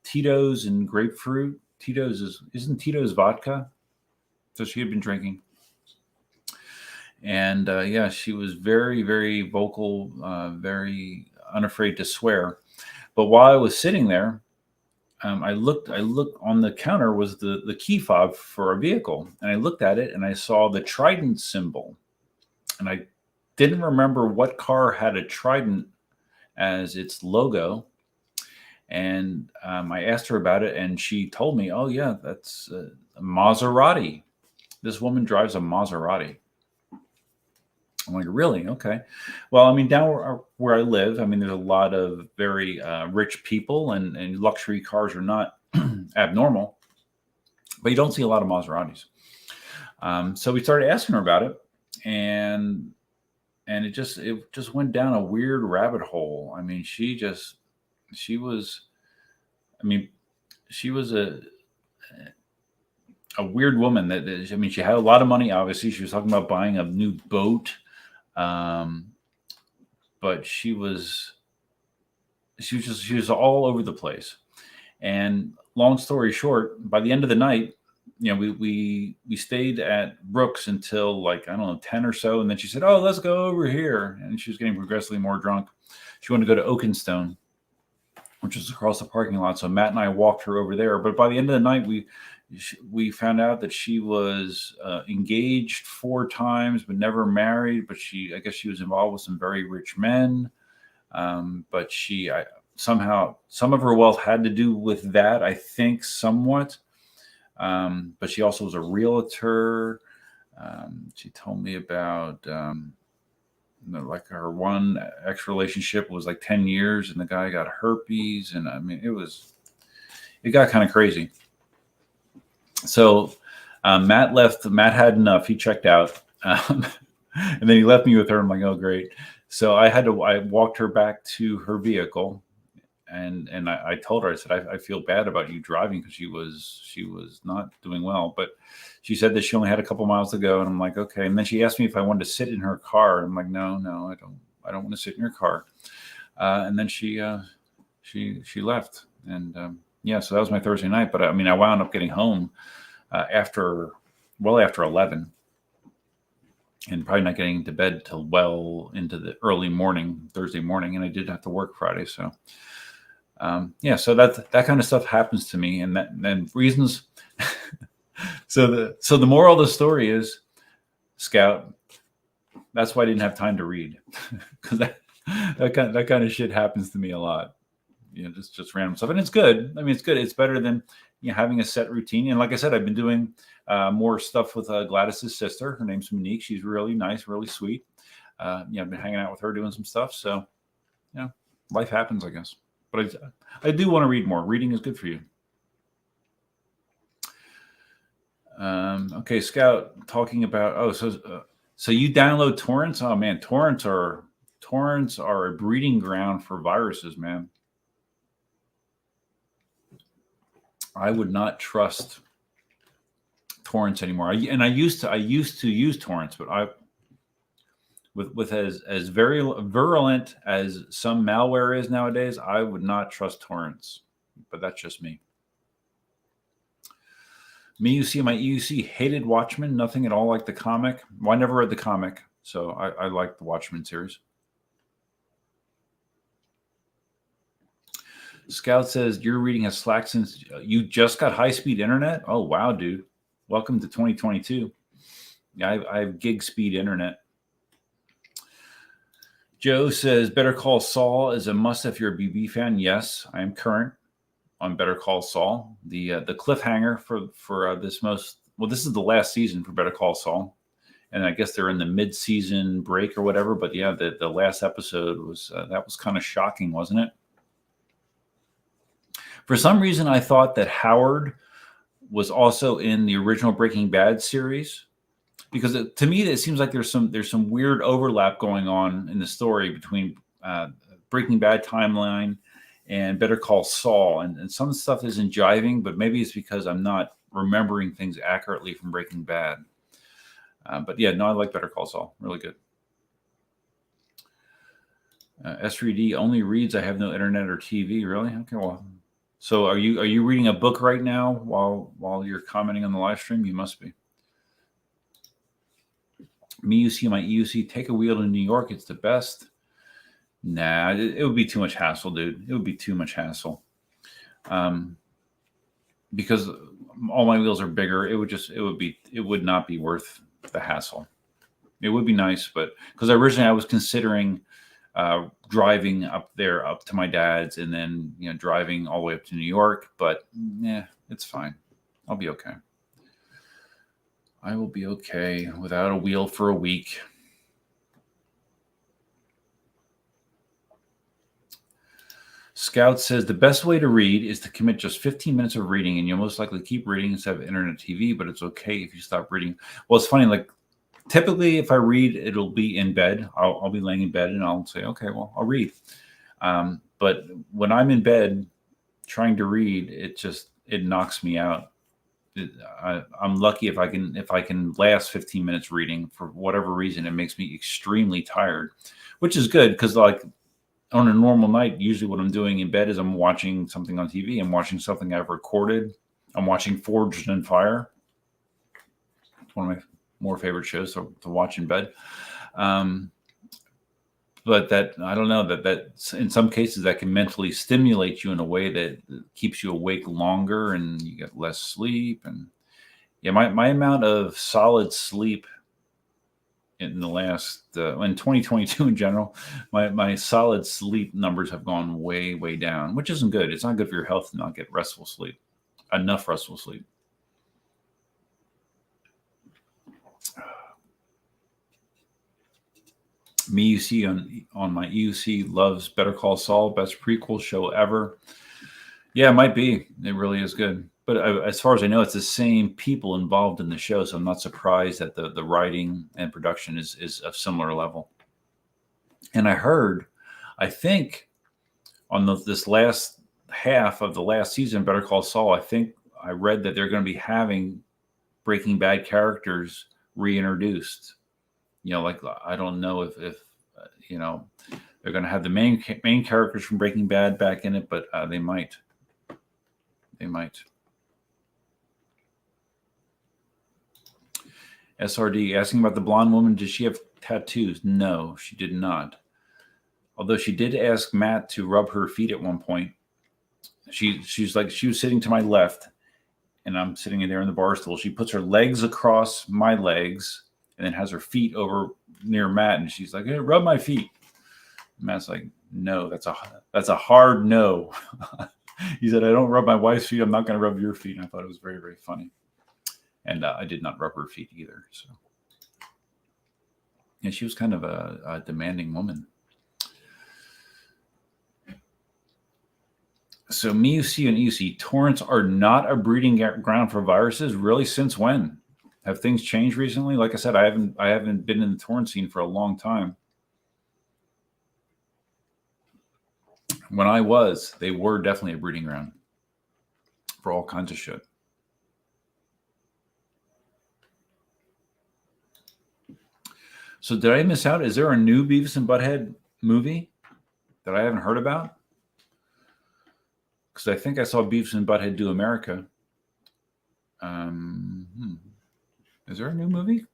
Tito's and grapefruit. Tito's isn't Tito's vodka? So she had been drinking. And she was very, very vocal, very unafraid to swear. But while I was sitting there, I looked on the counter was the key fob for our vehicle. And I looked at it and I saw the trident symbol. And I didn't remember what car had a trident as its logo. And I asked her about it, and she told me, oh, yeah, that's a Maserati. This woman drives a Maserati. I'm like, really? Okay. Well, I mean, down where I live, I mean, there's a lot of very rich people, and luxury cars are not abnormal, but you don't see a lot of Maseratis. So we started asking her about it, and it just went down a weird rabbit hole. I mean, she was a weird woman. I mean, she had a lot of money. Obviously, she was talking about buying a new boat, but she was all over the place. And long story short, by the end of the night, we stayed at Brooks until like, I don't know, 10 or so. And then she said, "Oh, let's go over here." And she was getting progressively more drunk. She wanted to go to Oakenstone, which is across the parking lot. So Matt and I walked her over there. But by the end of the night, we found out that she was engaged 4 times, but never married. But I guess she was involved with some very rich men. But somehow some of her wealth had to do with that, I think, somewhat. But she also was a realtor. She told me about like her one ex relationship was like 10 years, and the guy got herpes, and I mean it got kind of crazy. So Matt left. Matt had enough. He checked out, and then he left me with her. I'm like, oh great. So I walked her back to her vehicle. And I told her, I said, I feel bad about you driving, because she was not doing well. But she said that she only had a couple miles to go, and I'm like, okay. And then she asked me if I wanted to sit in her car. I'm like, no, I don't want to sit in your car. And then she left, and so that was my Thursday night. But I mean, I wound up getting home after 11, and probably not getting to bed till well into the early morning Thursday morning, and I did have to work Friday, so. So that kind of stuff happens to me, and reasons. So the moral of the story is, Scout, that's why I didn't have time to read, because that kind of shit happens to me a lot. Just random stuff, and it's good. I mean, it's good. It's better than having a set routine. And like I said, I've been doing more stuff with Gladys's sister. Her name's Monique. She's really nice, really sweet. I've been hanging out with her, doing some stuff. So, life happens, I guess. But I do want to read more. Reading is good for you. Okay, Scout, talking about so you download torrents? Oh man, torrents are a breeding ground for viruses, man. I would not trust torrents anymore. I used to use torrents, but with as very virulent as some malware is nowadays, I would not trust torrents. But that's just me. My EUC hated Watchmen. Nothing at all like the comic. Well, I never read the comic, so I like the Watchmen series. Scout says your reading has slacked since you just got high-speed internet. Oh wow, dude! Welcome to 2022. Yeah, I have gig speed internet. Joe says Better Call Saul is a must if you're a BB fan. Yes, I am current on Better Call Saul. The cliffhanger for this this is the last season for Better Call Saul, and I guess they're in the mid-season break or whatever. But yeah, the last episode was kind of shocking, wasn't it? For some reason, I thought that Howard was also in the original Breaking Bad series, because to me it seems like there's some weird overlap going on in the story between Breaking Bad timeline and Better Call Saul, and some stuff isn't jiving, but maybe it's because I'm not remembering things accurately from Breaking Bad. But yeah, no, I like Better Call Saul, really good. S3D only reads. I have no internet or TV. Really? Okay, well. So are you reading a book right now while you're commenting on the live stream? You must be. MeUC, my EUC, take a wheel to New York. It's the best. Nah, it would be too much hassle, dude. It would be too much hassle. Because all my wheels are bigger. It would not be worth the hassle. It would be nice, but because originally I was considering driving up to my dad's, and then driving all the way up to New York. But yeah, it's fine. I'll be okay. I will be okay without a wheel for a week. Scout says the best way to read is to commit just 15 minutes of reading, and you'll most likely keep reading instead of internet TV, but it's okay if you stop reading. Well, it's funny, like typically if I read, it'll be in bed. I'll be laying in bed and I'll say, okay, well, I'll read. But when I'm in bed trying to read, it knocks me out. I'm lucky if I can last 15 minutes reading. For whatever reason, it makes me extremely tired, which is good because like on a normal night, usually what I'm doing in bed is I'm watching something on TV. I'm watching something I've recorded. I'm watching Forged in Fire. It's one of my more favorite shows to watch in bed. But that, I don't know, that in some cases that can mentally stimulate you in a way that keeps you awake longer and you get less sleep. And yeah, my amount of solid sleep in the last, in 2022 in general, my solid sleep numbers have gone way, way down, which isn't good. It's not good for your health to not get restful sleep, enough restful sleep. MeUC on my EUC loves Better Call Saul, best prequel show ever. Yeah, it might be. It really is good. But as far as I know, it's the same people involved in the show, so I'm not surprised that the writing and production is of similar level. And I think on this last half of the last season, Better Call Saul, I read that they're going to be having Breaking Bad characters reintroduced. You know, like I don't know if you know they're going to have the main characters from Breaking Bad back in it, but they might. They might. SRD asking about the blonde woman. Did she have tattoos? No, she did not. Although she did ask Matt to rub her feet at one point. She was sitting to my left, and I'm sitting in there in the bar stool. She puts her legs across my legs and then has her feet over near Matt, and she's like, "Hey, rub my feet." And Matt's like, "No, that's a hard no." He said, "I don't rub my wife's feet. I'm not going to rub your feet." And I thought it was very, very funny. And I did not rub her feet either. So, yeah, she was kind of a demanding woman. So MeUC and EUC, torrents are not a breeding ground for viruses. Really, since when? Have things changed recently? Like I said, I haven't been in the torrent scene for a long time. When I was, they were definitely a breeding ground for all kinds of shit. So did I miss out? Is there a new Beavis and Butthead movie that I haven't heard about? Because I think I saw Beavis and Butthead Do America. Is there a new movie?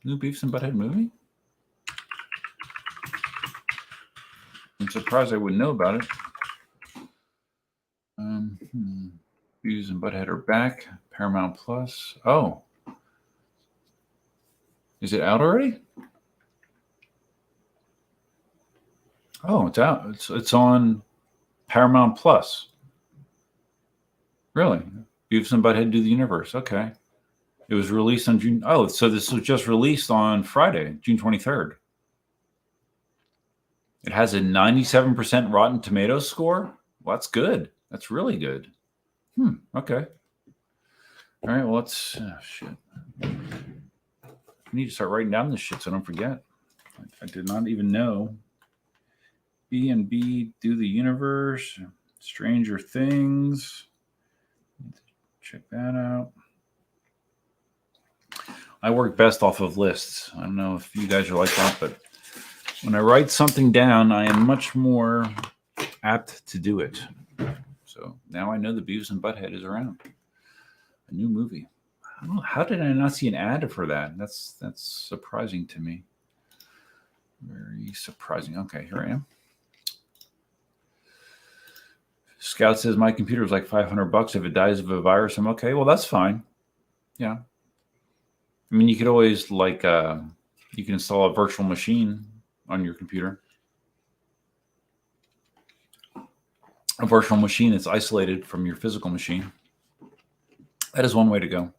New Beavis and Butthead movie? I'm surprised I wouldn't know about it. Beavis and Butthead are back. Paramount Plus. Oh. Is it out already? Oh, it's out. It's on Paramount Plus. Really? Beavis and Butthead Do the Universe. Okay. It was released on June. Oh, so this was just released on Friday, June 23rd. It has a 97% Rotten Tomatoes score. Well, that's good. That's really good. Okay. All right. Well, let's. Shit. I need to start writing down this shit so I don't forget. I did not even know. B&B Do the Universe. Stranger Things. Check that out. I work best off of lists. I don't know if you guys are like that, but when I write something down, I am much more apt to do it. So now I know the Beavis and Butthead is around. A new movie. I don't know, how did I not see an ad for that? That's surprising to me. Very surprising. Okay, here I am. Scout says my computer is like $500. If it dies of a virus, I'm okay. Well, that's fine. Yeah. I mean, you could always you can install a virtual machine on your computer. A virtual machine that's isolated from your physical machine. That is one way to go.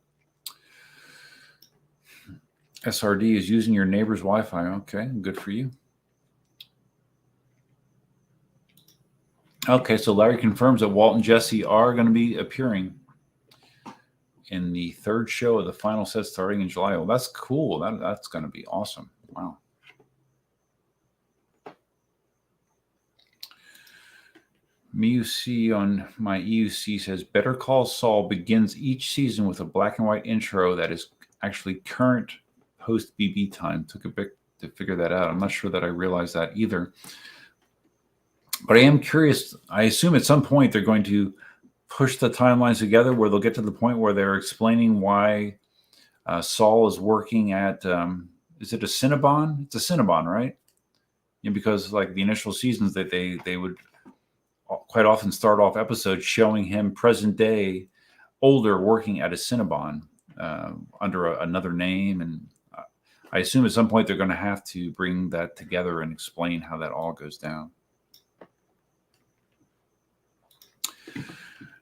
SRD is using your neighbor's Wi-Fi. Okay, good for you. Okay, so Larry confirms that Walt and Jesse are going to be appearing in the third show of the final set starting in July. Well, that's cool. That's going to be awesome. Wow. MUC on my EUC says Better Call Saul begins each season with a black and white intro that is actually current post BB time. Took a bit to figure that out. I'm not sure that I realized that either. But I am curious. I assume at some point they're going to push the timelines together where they'll get to the point where they're explaining why Saul is working at, is it a Cinnabon? It's a Cinnabon, right? And because like the initial seasons that they would quite often start off episodes showing him present day, older, working at a Cinnabon under another name. And I assume at some point they're going to have to bring that together and explain how that all goes down.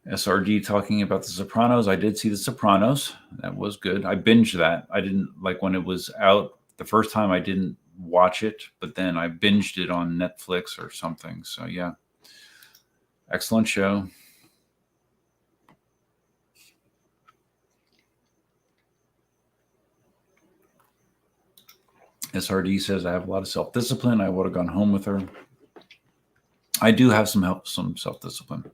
SRD talking about The Sopranos. I did see The Sopranos. That was good. I binged that. I didn't like when it was out the first time. I didn't watch it, but then I binged it on Netflix or something. So yeah, excellent show. SRD says I have a lot of self-discipline. I would have gone home with her. I do have some self-discipline.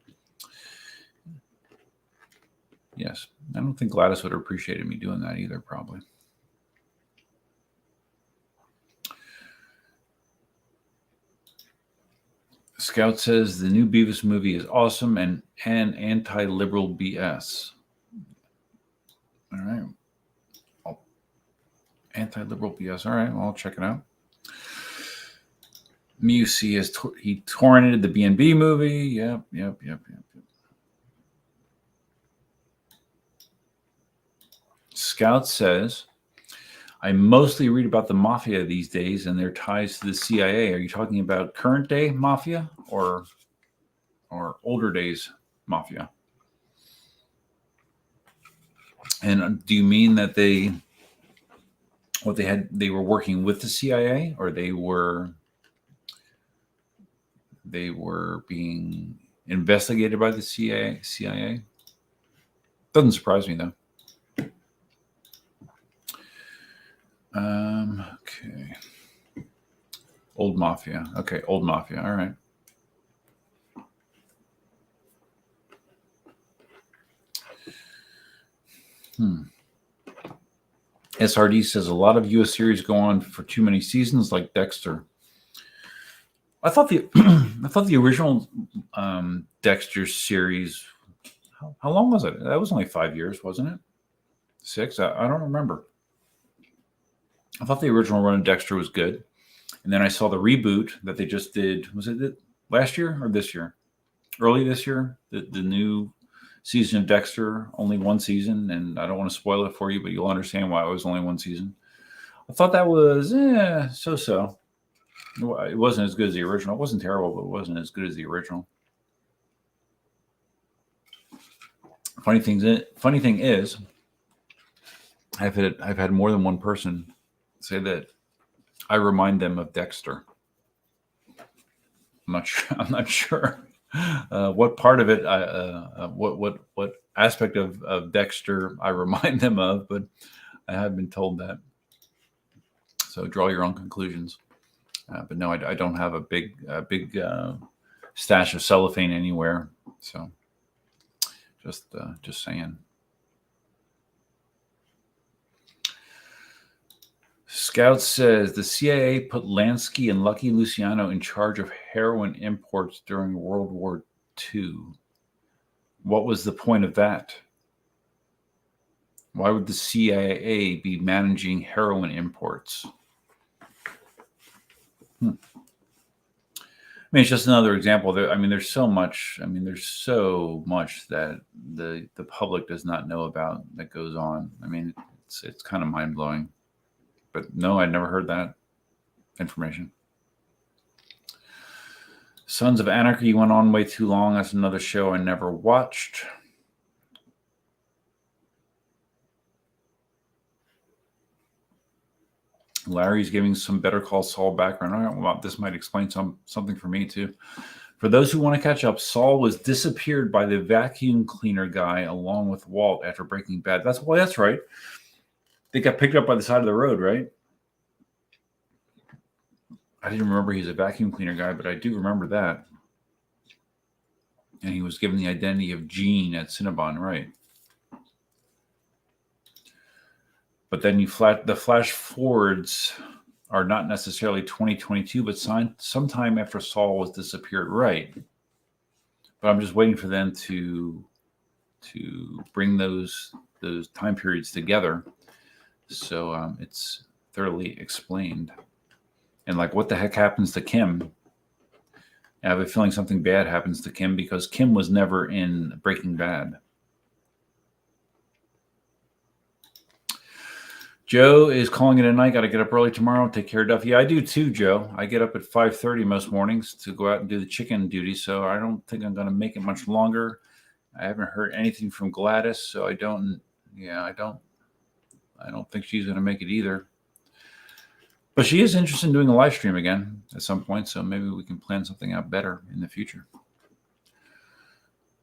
Yes. I don't think Gladys would have appreciated me doing that either, probably. Scout says the new Beavis movie is awesome and anti-liberal BS. All right. Oh, anti-liberal BS. All right. Well, I'll check it out. Musey has he torrented the B&B movie. Yep. Scout says, I mostly read about the mafia these days and their ties to the CIA. Are you talking about current day mafia or older days mafia? And do you mean that they were working with the CIA, or they were being investigated by the CIA? Doesn't surprise me though. Okay. Old Mafia. Okay, Old Mafia. All right. SRD says a lot of US series go on for too many seasons, like Dexter. I thought the original Dexter series. How long was it? That was only 5 years, wasn't it? 6? I don't remember. I thought the original run of Dexter was good. And then I saw the reboot that they just did. Was it last year or this year? Early this year, the new season of Dexter, only one season. And I don't want to spoil it for you, but you'll understand why it was only one season. I thought that was so-so. It wasn't as good as the original. It wasn't terrible, but it wasn't as good as the original. Funny thing is, I've had more than one person say that I remind them of Dexter. I'm not sure what part of it, what aspect of Dexter I remind them of, but I have been told that. So draw your own conclusions. But no, I don't have a big stash of cellophane anywhere. So just saying. Scout says the CIA put Lansky and Lucky Luciano in charge of heroin imports during World War II. What was the point of that? Why would the CIA be managing heroin imports? I mean, it's just another example. There's so much. There's so much that the public does not know about that goes on. It's kind of mind blowing. But no, I'd never heard that information. Sons of Anarchy went on way too long. That's another show I never watched. Larry's giving some Better Call Saul background. Well, this might explain something for me too. For those who want to catch up, Saul was disappeared by the vacuum cleaner guy along with Walt after Breaking Bad. That's right. They got picked up by the side of the road, right? I didn't remember he's a vacuum cleaner guy, but I do remember that. And he was given the identity of Gene at Cinnabon, right? But then the flash forwards are not necessarily 2022, but sometime after Saul was disappeared, right? But I'm just waiting for them to bring those time periods together, so it's thoroughly explained. And like, what the heck happens to Kim? I have a feeling something bad happens to Kim because Kim was never in Breaking Bad. Joe is calling it a night. Got to get up early tomorrow. Take care, Duff. Yeah, I do too, Joe. I get up at 5:30 most mornings to go out and do the chicken duty, so I don't think I'm going to make it much longer. I haven't heard anything from Gladys, so I don't think she's going to make it either. But she is interested in doing a live stream again at some point, so maybe we can plan something out better in the future.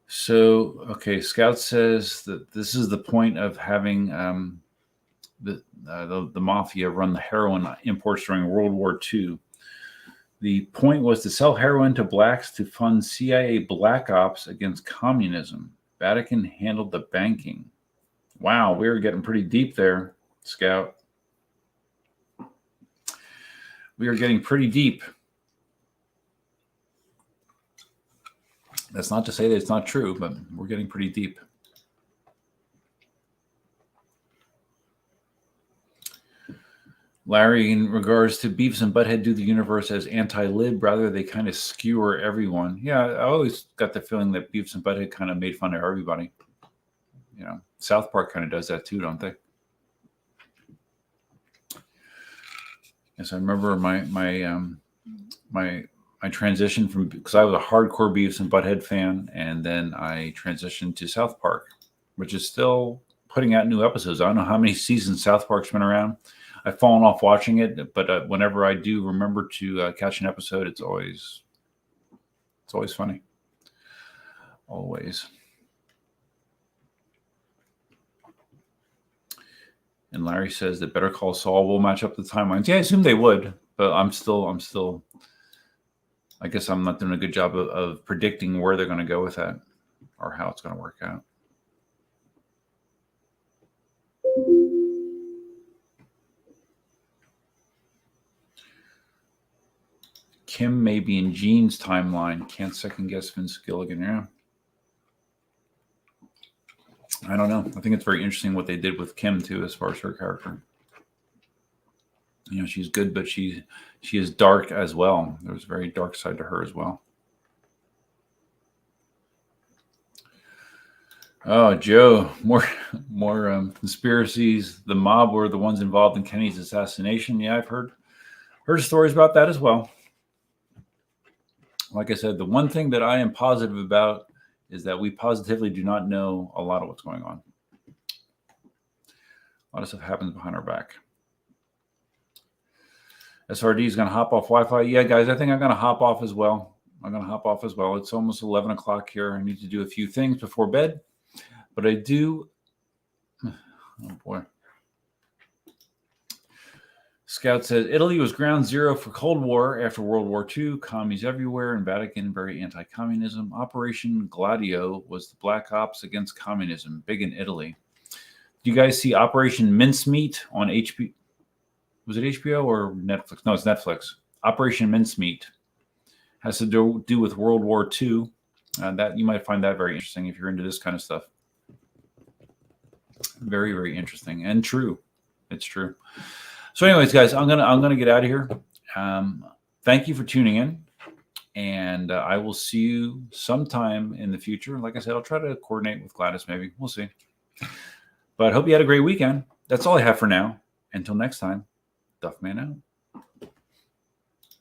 So, okay, Scout says that this is the point of having the mafia run the heroin imports during World War II. The point was to sell heroin to blacks to fund CIA black ops against communism. Vatican handled the banking. Wow, we were getting pretty deep there, Scout. We are getting pretty deep. That's not to say that it's not true, but we're getting pretty deep. Larry, in regards to Beavis and Butthead do the universe as anti-lib, rather they kind of skewer everyone. Yeah, I always got the feeling that Beavis and Butthead kind of made fun of everybody. You know, South Park kind of does that too, don't they? Yes, I remember my transition from, because I was a hardcore Beavis and Butthead fan, and then I transitioned to South Park, which is still putting out new episodes. I don't know how many seasons South Park's been around. I've fallen off watching it, but whenever I do remember to catch an episode, it's always funny. Always. And Larry says that Better Call Saul will match up the timelines. Yeah, I assume they would, but I'm still. I guess I'm not doing a good job of predicting where they're going to go with that or how it's going to work out. Kim may be in Gene's timeline. Can't second guess Vince Gilligan. Yeah. I don't know. I think it's very interesting what they did with Kim too, as far as her character. You know, she's good, but she is dark as well. There's a very dark side to her as well. Oh, Joe, more conspiracies. The mob were the ones involved in Kennedy's assassination. Yeah, I've heard stories about that as well. Like I said, the one thing that I am positive about is that we positively do not know a lot of what's going on. A lot of stuff happens behind our back. SRD is going to hop off Wi-Fi. Yeah, guys, I think I'm going to hop off as well. It's almost 11 o'clock here. I need to do a few things before bed. But I do... Oh, boy. Scout says, Italy was ground zero for Cold War after World War II. Commies everywhere, and Vatican very anti-communism. Operation Gladio was the black ops against communism, big in Italy. Do you guys see Operation Mincemeat on HBO? Was it HBO or Netflix? No, it's Netflix. Operation Mincemeat has to do with World War II. That you might find that very interesting if you're into this kind of stuff. Very, very interesting and true. It's true. So, anyways, guys, I'm gonna get out of here. Thank you for tuning in, and I will see you sometime in the future. Like I said, I'll try to coordinate with Gladys. Maybe we'll see. But I hope you had a great weekend. That's all I have for now. Until next time, Duffman out.